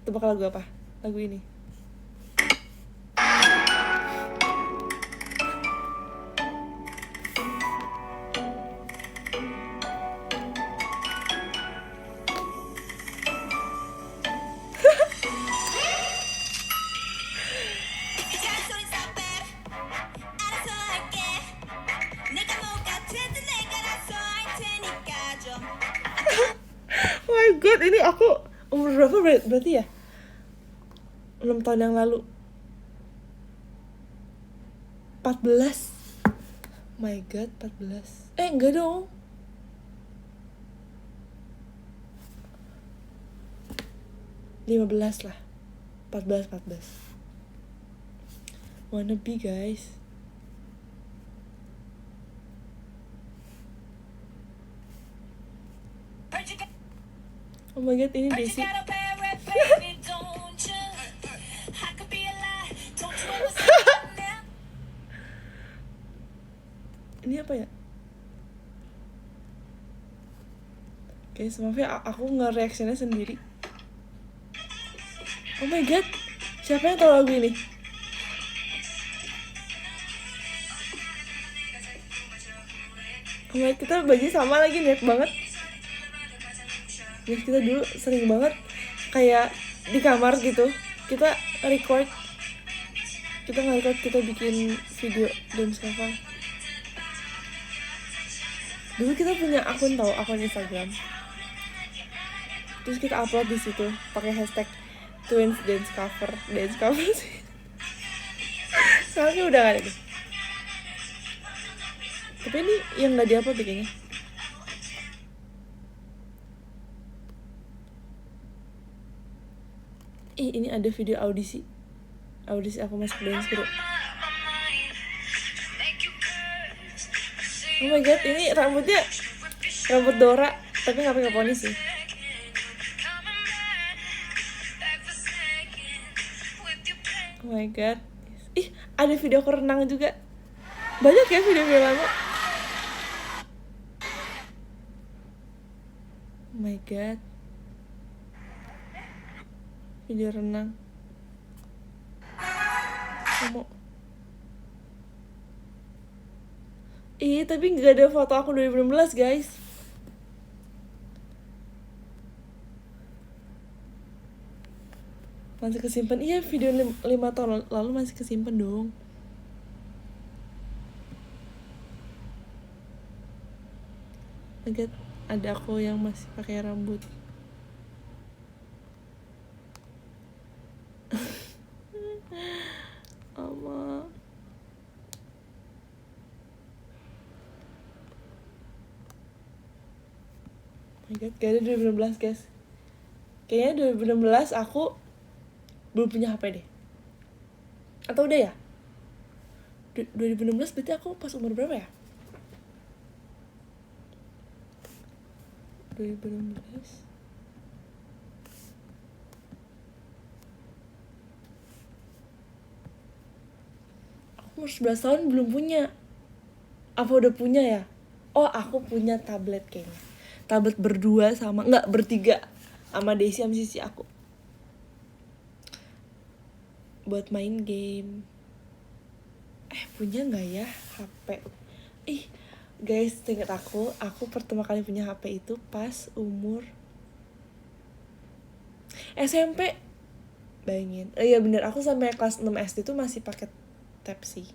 Tebak lagu apa? Lagu ini. Oh my god, ini aku umur berapa berarti ya? 6 tahun yang lalu. 14. Oh my god, 14. Enggak dong. 15 lah. 14. Wanna be, guys. Oh my god, ini Desi. Ini apa ya? Guys, maaf ya, aku nge-reactionnya sendiri. Oh my god, siapa yang tahu lagu ini? Oh my god, kita baju sama lagi, niat banget. Guys, kita dulu sering banget kayak di kamar gitu, kita nge-record, kita bikin video dance cover. Dulu kita punya akun Instagram, terus kita upload di situ pakai hashtag Twins dance cover sih. Sekarang udah gak ada deh. Tapi ini yang nggak diupload deh kayaknya. Ini ada video audisi aku masuk dance group. Oh my god, ini rambut Dora, tapi nggak pakai poni sih. Oh my god, ada video aku renang juga. Banyak ya video lama. Oh my god, video renang. Kamu tapi gak ada foto aku 2016 guys. Masih kesimpan. Iya, video 5 tahun lalu masih kesimpan dong. Lihat, ada aku yang masih pakai rambut. Ama. My God, gak ada 2016 guys. Kayaknya 2016 aku belum punya HP deh. Atau udah ya? 2016 berarti aku pas umur berapa ya? 2016 aku umur 11 tahun belum punya. Apa udah punya ya? Oh, aku punya tablet kayaknya. Tablet berdua sama, enggak, bertiga sama Desi sama sisi aku. Buat main game. Punya nggak ya HP? Guys, ingat aku pertama kali punya HP itu pas umur SMP. Bayangin. Iya bener, aku sampai kelas 6 SD tuh masih pakai tab sih.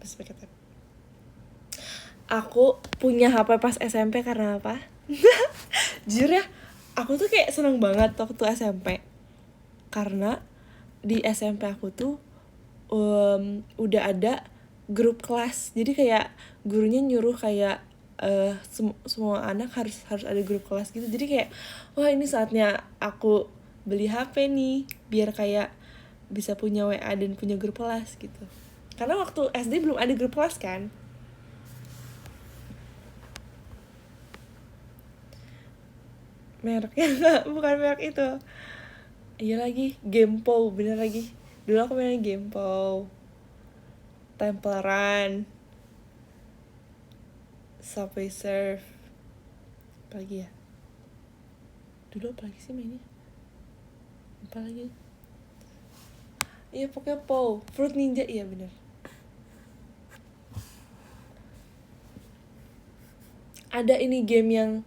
Masih pakai tab. Aku punya HP pas SMP karena apa? Jujur ya, aku tuh kayak seneng banget waktu SMP. Karena di SMP aku tuh udah ada grup kelas. Jadi kayak gurunya nyuruh kayak semua anak harus ada grup kelas gitu. Jadi kayak wah, ini saatnya aku beli HP nih biar kayak bisa punya WA dan punya grup kelas gitu. Karena waktu SD belum ada grup kelas kan. Mereknya bukan merek itu. Iya lagi, Gamepol, bener lagi. Dulu aku main Gamepol, Temple Run, Subway Surf. Apa lagi ya? Dulu apa lagi sih mainnya? Apa lagi? Iya pokoknya Po, Fruit Ninja, iya bener. Ada ini game yang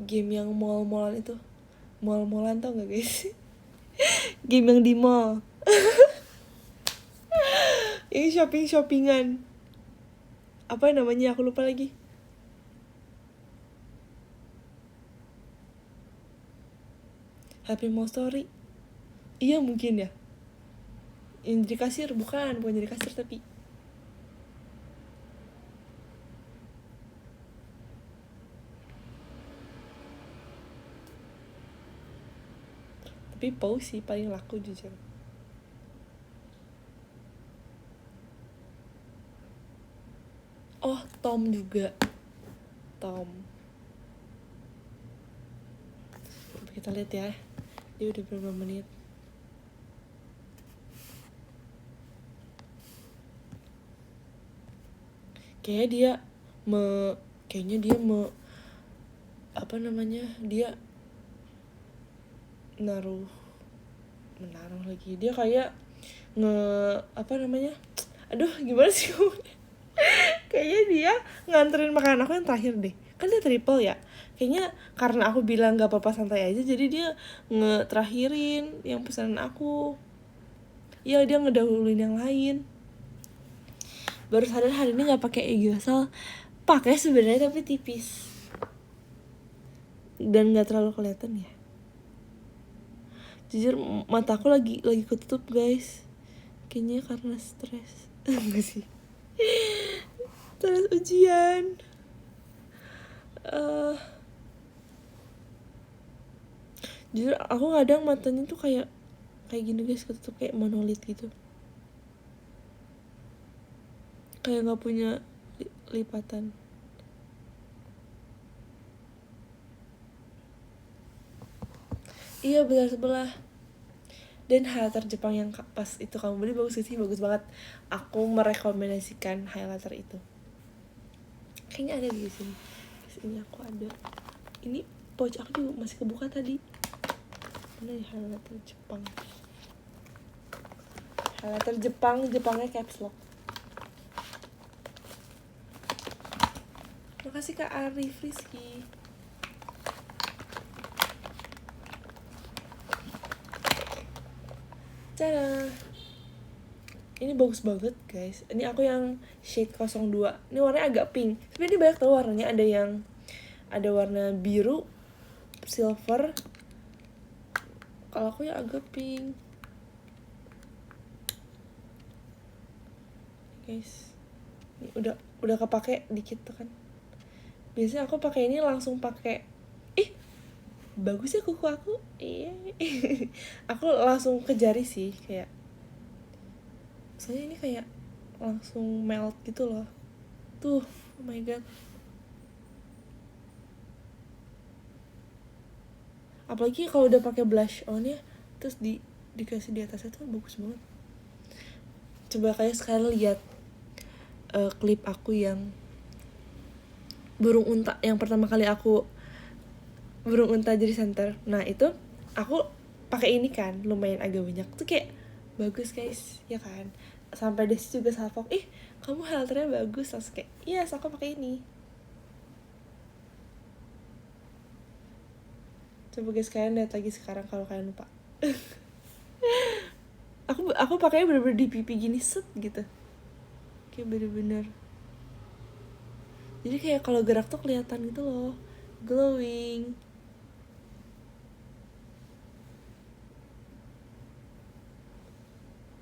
game yang mall-mallan itu. Mall-mallan tau gak guys? Game yang di mall. Ini shoppingan. Apa namanya? Aku lupa lagi. Happy Mall Story. Iya mungkin ya. Yang jadi kasir, bukan jadi kasir tapi Pau sih paling laku jujur. Oh, Tom juga. Tom. Kita lihat ya. Dia udah berapa menit? Kayaknya dia apa namanya? Dia menaruh lagi. Dia kayak apa namanya? Aduh, gimana sih? Kayaknya dia nganterin makanan aku yang terakhir deh. Kan dia triple ya. Kayaknya karena aku bilang gak apa-apa santai aja, jadi dia ngeterakhirin yang pesanan aku. Iya, dia ngedahuluin yang lain. Baru sadar hari ini gak pakai Egosal. Pakai sebenarnya tapi tipis. Dan gak terlalu kelihatan ya. Jujur mataku lagi ketutup guys. Kayaknya karena stres. Enggak sih. Terus ujian. Jujur aku kadang matanya tuh kayak gini guys, ketutup kayak monolit gitu, kayak nggak punya lipatan. Iya benar sebelah. Dan highlighter Jepang yang pas itu kamu beli bagus sih, bagus banget. Aku merekomendasikan highlighter itu. kayaknya ada di sini. Ini aku ada. Ini pouch aku juga masih kebuka tadi. Mana ya highlighter Jepang? Highlighter Jepangnya caps lock. Makasih Kak Arif Rizky. Tada. Ini bagus banget guys. Ini aku yang shade 02. Ini warnanya agak pink. Sebenarnya ini banyak tau warnanya. Ada warna biru, silver. Kalau aku ya agak pink. Guys, ini udah kepake dikit tuh kan. Biasanya aku pakai ini langsung pakai. Bagus ya kuku aku. Iya. Aku langsung ke jari sih kayak. Soalnya ini kayak langsung melt gitu loh. Tuh, oh my god. Apalagi kalau udah pakai blush on ya, terus dikasih di atasnya tuh bagus banget. Coba kalian sekarang lihat klip aku yang burung unta yang pertama kali aku burung unta jadi center. Nah, itu aku pakai ini kan, lumayan agak banyak. Tuh kayak bagus guys, ya kan? Sampai Desi juga salvo, kamu highlighternya bagus. Terus kayak, yes, aku pakai ini. Coba guys kalian lihat lagi sekarang kalau kalian lupa. aku pakainya bener-bener di pipi gini set gitu. Kayak bener-bener. Jadi kayak kalau gerak tuh kelihatan gitu loh, glowing.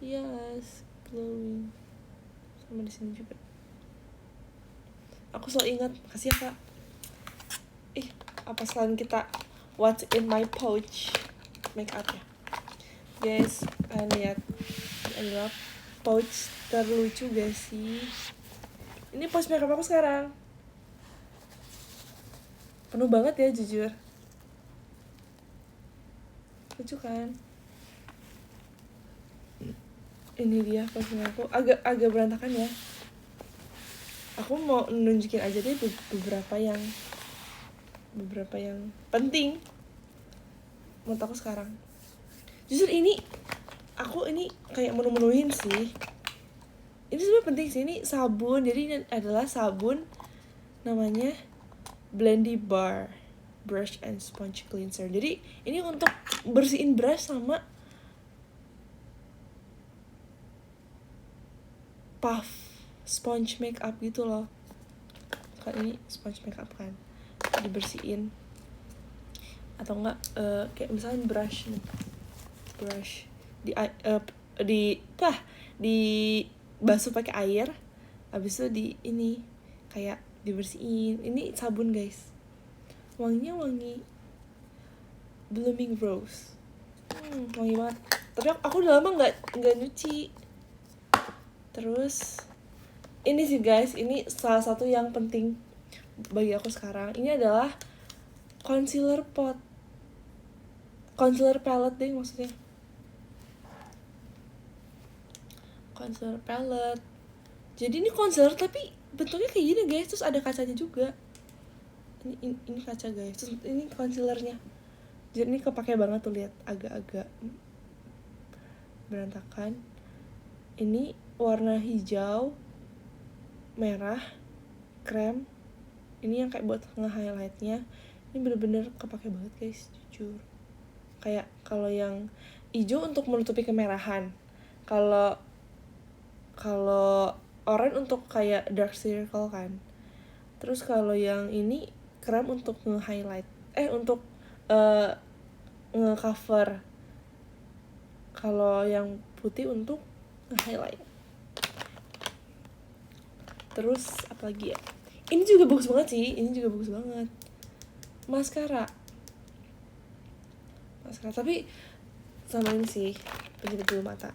Yes, glowing. Sama di sini juga. Aku selalu ingat, makasih ya Kak. Apa selain kita what's in my pouch make up ya. Guys, kalian lihat. Ini adalah pouch terlucu gak sih? Ini pouch makeup aku sekarang. Penuh banget ya jujur. Lucu kan? Ini dia pouch aku. Agak berantakan ya. Aku mau nunjukin aja deh beberapa yang penting menurut aku sekarang. Jujur ini kayak menu-menuhin sih. Ini sebenarnya penting sih, ini sabun. Jadi ini adalah sabun namanya Blendy Bar Brush and Sponge Cleanser. Jadi ini untuk bersihin brush sama puff sponge makeup gitu loh. Kan ini sponge makeup kan, dibersihin. Atau enggak kayak misalnya brush di basuh pakai air, habis itu ini kayak dibersihin. Ini sabun guys, wanginya wangi blooming rose. Wangi banget. Tapi aku udah lama nggak nyuci. Terus ini sih guys, ini salah satu yang penting bagi aku sekarang. Ini adalah concealer palette deh maksudnya. Concealer palette. Jadi ini concealer tapi bentuknya kayak gini guys, terus ada kacanya juga. Ini kaca guys, terus ini concealernya. Jadi ini kepake banget tuh, lihat agak-agak berantakan. Ini warna hijau, merah, krem. Ini yang kayak buat nge-highlightnya. Ini bener-bener kepake banget guys, jujur. Kayak kalau yang hijau untuk menutupi kemerahan, kalau orange untuk kayak dark circle kan. Terus kalau yang ini krem untuk nge-highlight, untuk nge-cover. Kalau yang putih untuk nge-highlight. Terus apa lagi ya? Ini juga bagus banget sih, Maskara, tapi sama ini sih, penjepit bulu mata.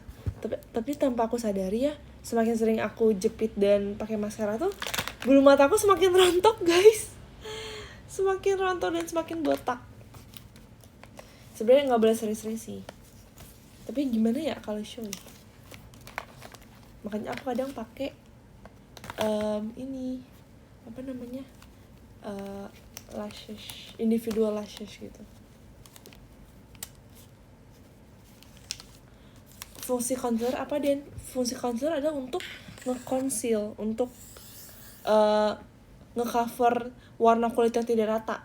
Tapi tanpa aku sadari ya, semakin sering aku jepit dan pakai maskara tuh, bulu mata aku semakin rontok guys. Semakin rontok dan semakin botak. Sebenarnya nggak boleh sering-sering sih, tapi gimana ya kalau show. Makanya aku kadang pakai ini apa namanya, lashes, individual lashes gitu. Fungsi concealer apa, Den? Fungsi concealer adalah untuk nge-conceal, untuk nge-cover warna kulit yang tidak rata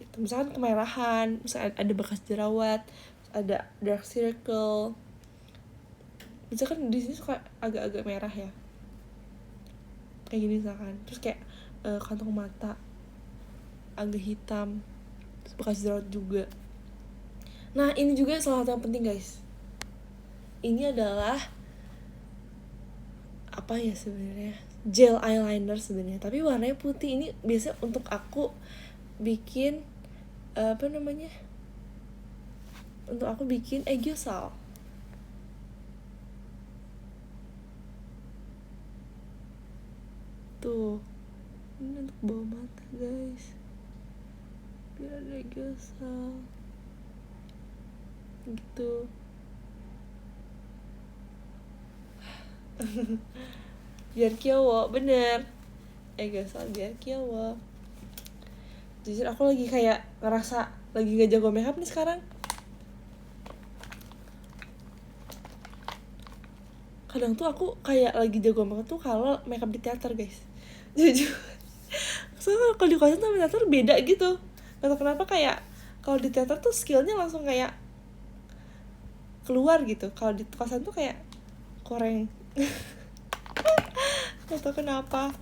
gitu. Misalkan kemerahan, misalkan ada bekas jerawat, ada dark circle, misalkan di sini suka agak-agak merah ya, kayak gini misalkan, terus kayak kantong mata agak hitam, terus bekas jerawat juga. Nah ini juga salah satu yang penting guys, ini adalah apa ya sebenarnya, gel eyeliner sebenarnya, tapi warnanya putih. Ini biasa untuk aku bikin apa namanya, untuk aku bikin aegyosil. Tuh, ini untuk bawah mata guys, biar ada aegyosil gitu. Biar kiowo, bener, aegyosil biar kiowo. Jujur aku lagi kayak ngerasa lagi gak jago makeup nih sekarang. Kadang tuh aku kayak lagi jago makeup tuh kalau makeup di teater guys, jujur. Soalnya kalau di kosan sama teater beda gitu, gak tau kenapa, kayak kalau di teater tuh skillnya langsung kayak keluar gitu, kalau di kosan tuh kayak kurang. Gak tau kenapa,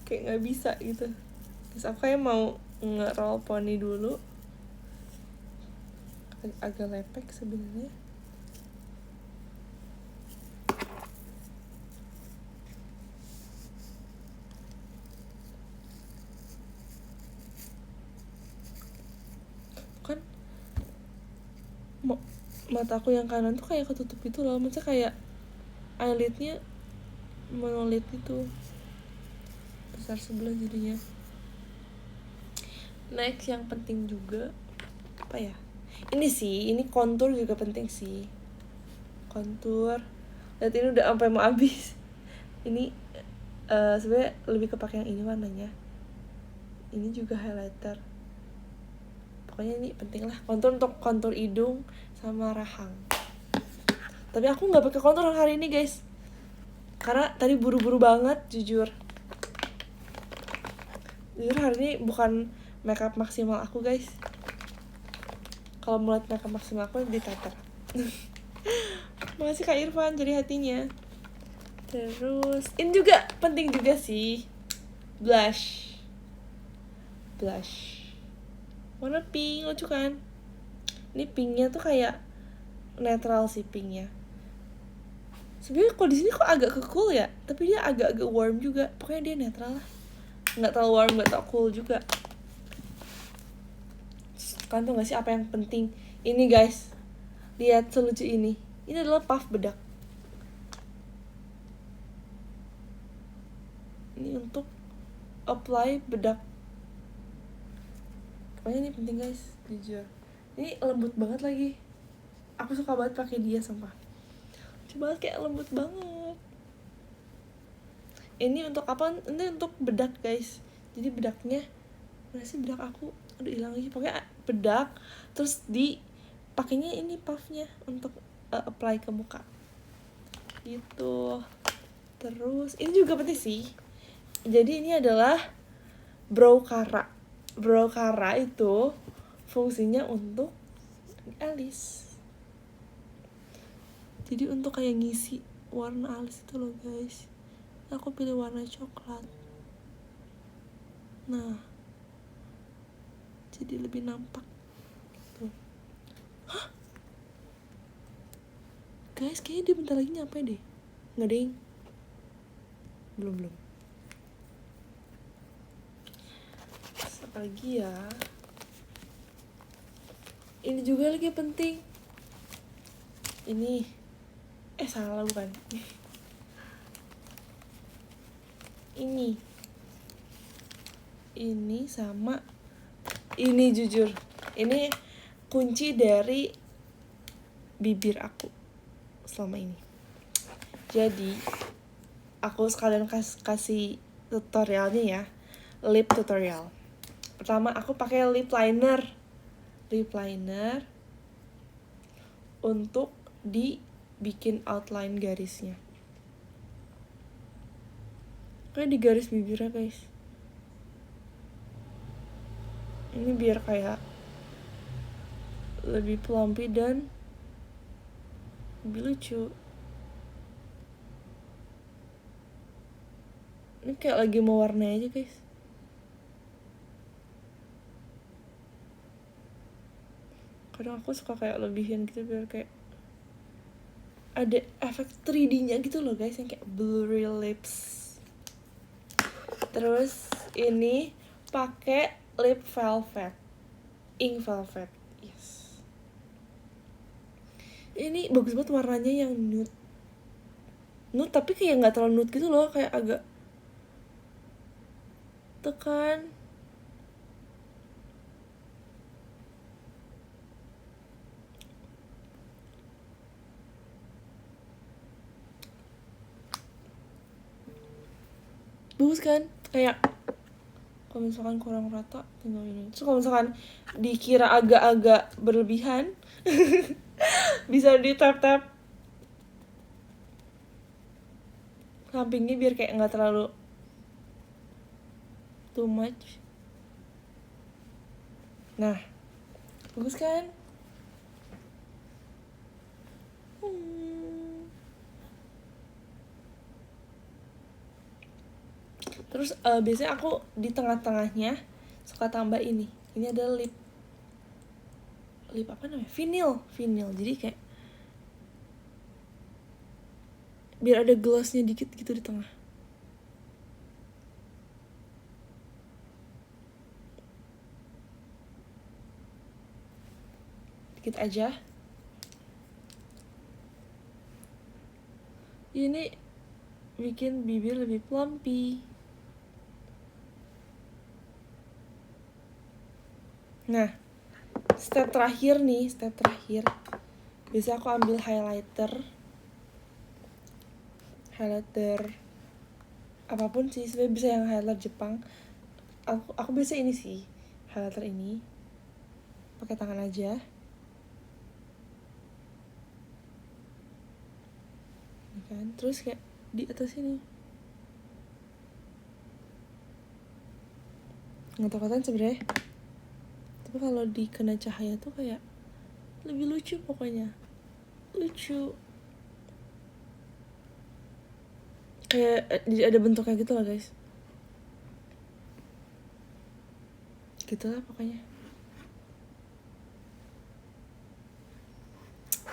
kayak gak bisa gitu. Terus aku kayak mau nge-roll pony dulu, agak lepek sebenarnya. Kan mata aku yang kanan tuh kayak ketutup gitu loh, maksudnya kayak eyelidnya monolid gitu, besar sebelah jadinya. Next yang penting juga apa ya, ini sih, ini kontur juga penting sih, kontur. Lihat ini udah sampai mau habis. Ini sebenarnya lebih kepake yang ini warnanya. Ini juga highlighter. Pokoknya ini penting lah, kontur untuk kontur hidung sama rahang. Tapi aku nggak pakai kontur hari ini guys, karena tadi buru-buru banget. Jujur hari ini bukan makeup maksimal aku guys. Kalau mau lihat makeup maksimal aku di teater. Makasih Kak Irfan jadi hatinya. Terus ini juga penting juga sih, blush warna pink, lucu kan? Ini pinknya tuh kayak netral sih pinknya. Sebenarnya kalau di sini kok agak ke cool ya, tapi dia agak-agak warm juga. Pokoknya dia netral lah, nggak terlalu warm, nggak terlalu cool juga. Kalian tau gak sih apa yang penting? Ini guys, lihat selucu ini. Ini adalah puff bedak. Ini untuk apply bedak. Pokoknya ini penting guys, jujur. Ini lembut banget lagi. Aku suka banget pakai dia, sumpah. Coba kayak lembut banget. Ini untuk apa? Ini untuk bedak guys. Jadi bedaknya, mana sih bedak aku? Aduh hilang lagi. Pokoknya bedak, terus pakainya ini puffnya untuk apply ke muka. Gitu. Terus ini juga penting sih. Jadi ini adalah brow cara. Brow cara itu fungsinya untuk alis. Jadi untuk kayak ngisi warna alis itu loh guys. Aku pilih warna coklat. Nah, jadi lebih nampak gitu. Hah? Guys, kayaknya dia bentar lagi nyampe deh. Nggak deng? Belum. Apa lagi ya? Ini juga lagi penting. Ini salah bukan. Ini sama ini, jujur ini kunci dari bibir aku selama ini. Jadi aku sekalian kasih tutorialnya ya. lip tutorial. Pertama aku pakai lip liner untuk dibikin outline garisnya. Kayak di garis bibirnya guys. Ini biar kayak lebih plumpy dan lebih lucu. Ini kayak lagi mau warna aja guys. Kadang aku suka kayak lebihin gitu biar kayak ada efek 3D-nya gitu loh guys, yang kayak blurry lips. Terus ini pakai lip velvet, ink velvet. Yes. Ini bagus banget warnanya yang nude tapi kayak nggak terlalu nude gitu loh, kayak agak tekan. Bagus kan? Kayak kalau misalkan kurang rata tinggal ini. Terus kalau misalkan dikira agak-agak berlebihan bisa di tap-tap sampingnya biar kayak nggak terlalu too much. Nah, bagus kan? Terus biasanya aku di tengah-tengahnya suka tambah ini. Ini ada lip apa namanya? Vinyl. Jadi kayak biar ada glossnya dikit gitu di tengah. Dikit aja. Ini bikin bibir lebih plumpy. Nah, step terakhir. Biasa aku ambil highlighter apapun sih, sebenarnya bisa yang highlighter Jepang. Aku biasa ini sih, highlighter ini pakai tangan aja. Ini kan, terus kayak di atas ini. Nggak tahu kelihatan sebenarnya, tapi kalau dikena cahaya tuh kayak lebih lucu pokoknya. Lucu. Kayak ada bentuknya gitu lah guys. Gitu lah pokoknya.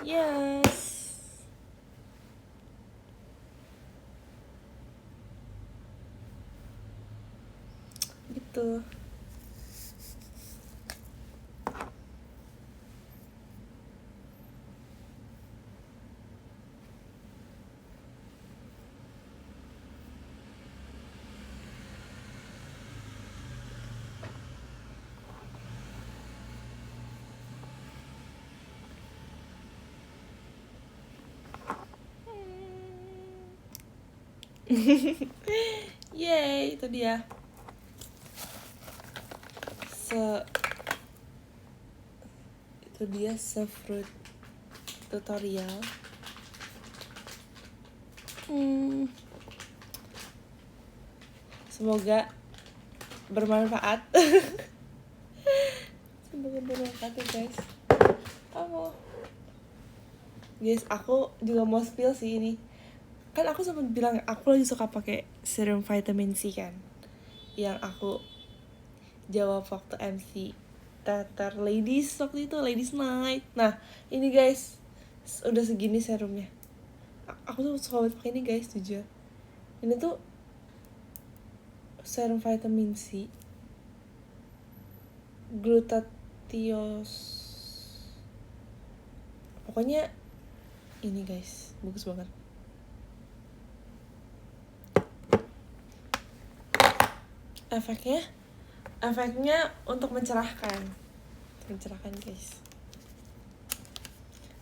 Yes. Gitu. Yeay, itu dia. Itu dia fruit tutorial. Semoga bermanfaat. Semoga bermanfaat ya guys. Guys, aku juga mau spill sih ini. Kan aku sempat bilang aku lagi suka pakai serum vitamin C kan, yang aku jawab waktu MC Teater Ladies waktu itu, Ladies Night. Nah ini guys, udah segini serumnya. Aku tuh suka banget pakai ini guys, jujur. Ini tuh serum vitamin C, glutathione. Pokoknya ini guys, bagus banget. Efeknya untuk mencerahkan guys.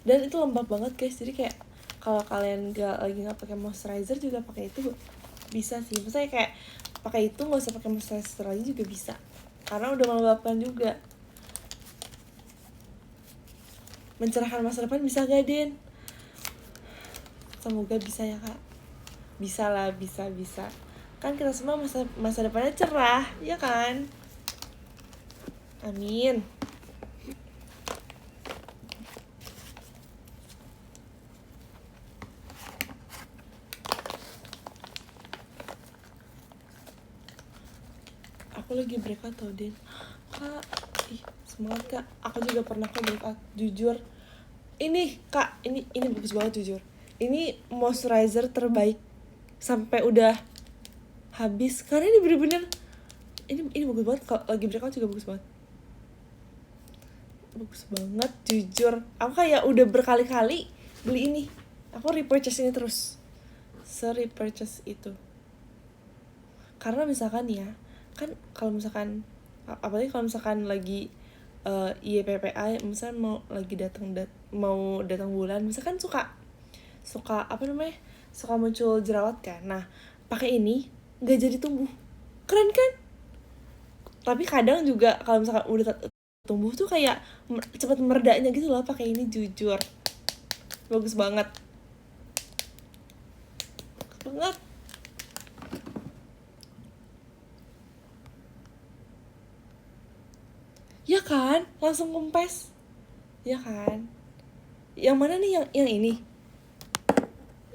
Dan itu lembab banget guys, jadi kayak kalau kalian lagi nggak pakai moisturizer juga pakai itu bisa sih. Maksudnya kayak pakai itu, nggak usah pakai moisturizer lagi juga bisa, karena udah melembabkan juga. Mencerahkan masa depan bisa gak, Den? Semoga bisa ya, Kak. Bisa lah, bisa. Kan kita semua masa depannya cerah, ya kan? Amin. Aku lagi breakout tau, Den. Kak, semangat, Kak. Aku juga pernah kok breakout, jujur. Ini, Kak, ini bagus banget jujur. Ini moisturizer terbaik sampai udah habis. Karena ini bener-bener ini bagus banget. Kalau lagi breakout juga bagus banget. Bagus banget jujur. Aku kayak udah berkali-kali beli ini. Aku repurchase ini terus. Se-repurchase itu. Karena misalkan ya, kan kalau misalkan apalagi kalau misalkan lagi IPPA, misalkan mau datang bulan, misalkan suka suka muncul jerawat kan. Nah, pakai ini nggak jadi tumbuh, keren kan? Tapi kadang juga kalau misalkan udah tumbuh tuh kayak cepat meredanya gitu loh. Pakai ini jujur bagus banget ya kan, langsung kempes ya kan. Yang mana nih, yang ini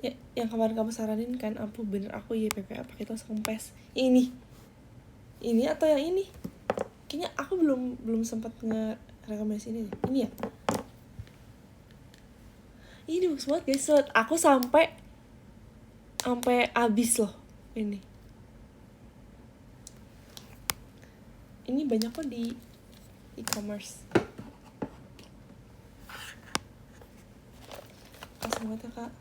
ya, yang kemarin kamu saranin kan? Ampun, bener, aku PPA pakai itu langsung kempes. Ini atau yang ini? Kayaknya aku belum sempat nge-rekomendasi ini ya. Ini bagus banget guys. Aku sampai habis loh ini banyak kok di e-commerce. Pas banget ya, Kak.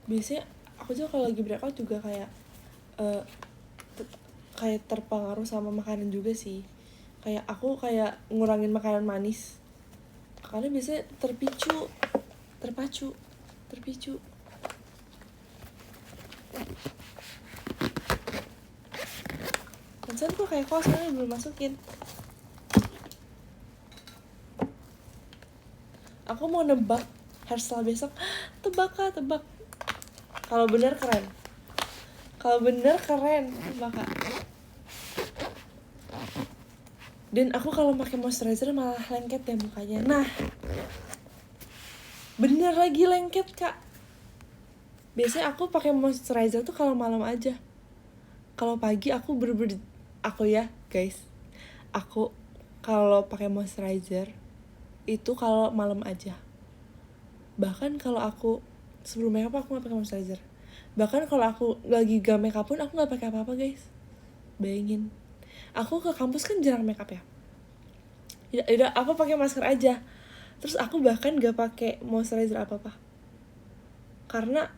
Biasanya aku juga kalau lagi breakout juga kayak kayak terpengaruh sama makanan juga sih. Kayak aku kayak ngurangin makanan manis karena biasanya terpicu. Konsen kok kayak kos sebenarnya belum masukin. Aku mau nebak hairstyle besok. Tebak. Kalau bener keren. Tebak, Kak. Dan aku kalau pakai moisturizer malah lengket ya mukanya. Nah, bener lagi lengket, Kak. Biasanya aku pakai moisturizer tuh kalau malam aja. Kalau pagi aku aku ya guys, aku kalau pakai moisturizer itu kalau malam aja. Bahkan kalau aku sebelum makeup aku nggak pakai moisturizer. Bahkan kalau aku lagi gak makeup pun aku nggak pakai apa-apa guys. Bayangin, aku ke kampus kan jarang makeup ya. Udah aku pakai masker aja. Terus aku bahkan gak pakai moisturizer apa-apa. Karena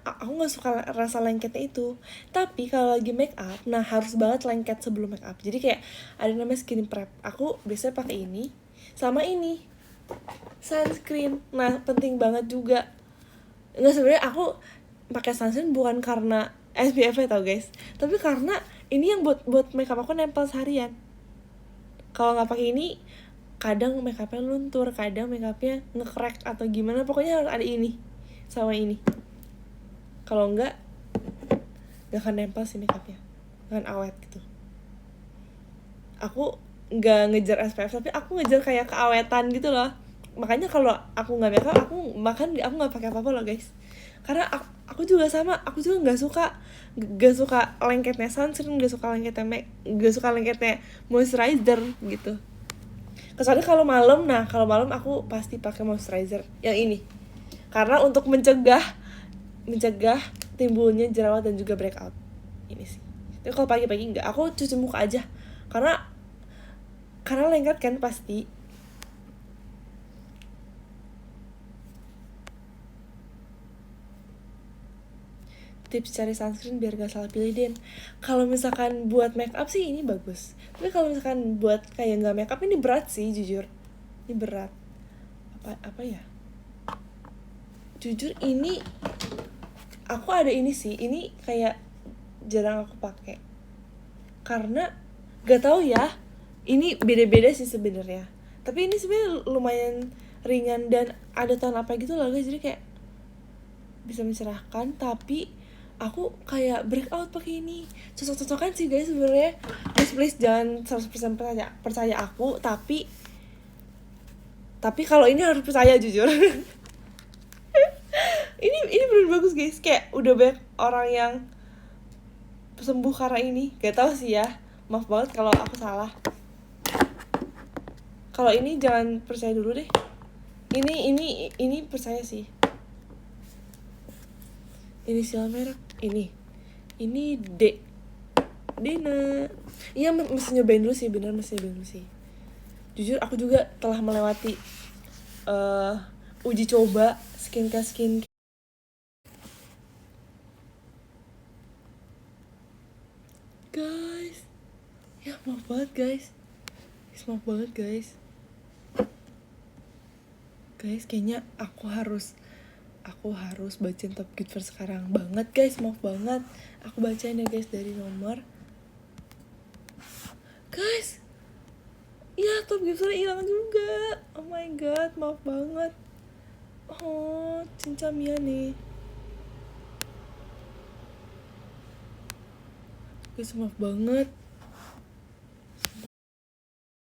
aku nggak suka rasa lengketnya itu. Tapi kalau lagi make up, nah harus banget lengket sebelum make up. Jadi kayak ada namanya skin prep. Aku biasanya pakai ini sama ini sunscreen. Nah, penting banget juga. Nggak, sebenarnya aku pakai sunscreen bukan karena SPF-nya tau guys, tapi karena ini yang buat make up aku nempel seharian. Kalau nggak pakai ini, kadang make upnya luntur, kadang make upnya nge-crack atau gimana. Pokoknya harus ada ini sama ini. Kalau enggak, gak akan nempel sih make upnya, gak akan awet gitu. Aku gak ngejar SPF, tapi aku ngejar kayak keawetan gitu loh. Makanya kalau aku nggak make up, aku nggak pakai apa-apa loh guys. Karena aku juga sama, aku juga nggak suka lengketnya sunscreen, nggak suka lengketnya moisturizer gitu. Kecuali kalau malam, aku pasti pakai moisturizer yang ini. Karena untuk mencegah timbulnya jerawat dan juga breakout ini sih. Tapi kalau pagi-pagi enggak, aku cuci muka aja karena lengket kan pasti. Tips cari sunscreen biar gak salah pilih, Den. Kalau misalkan buat make up sih ini bagus, tapi kalau misalkan buat kayak nggak make up ini berat sih jujur. Ini berat. Apa ya? Jujur ini aku ada ini sih, ini kayak jarang aku pakai karena gak tahu ya, ini beda-beda sih sebenarnya, tapi ini sebenarnya lumayan ringan dan ada tone apa gitu loh guys, jadi kayak bisa mencerahkan. Tapi aku kayak breakout pakai ini, cocok-cocokan sih guys sebenarnya. Please jangan 100% percaya aku, tapi kalau ini harus percaya jujur. ini bener bagus guys, kayak udah banyak orang yang sembuh karena ini, gak tahu sih ya, maaf banget kalau aku salah. Kalau ini jangan percaya dulu deh, ini percaya sih. Inisial merek ini Dena. Iya, mesti nyobain dulu sih, bener mesti nyobain dulu sih. Jujur aku juga telah melewati uji coba skincare. Guys, ya maaf banget guys. Guys, kayaknya aku harus bacain Top Giver sekarang banget guys, maaf banget. Aku bacain ya guys dari nomor. Guys, ya Top Giver hilang juga. Oh my god, maaf banget. Oh, cinta Mia nih. Guys, maaf banget.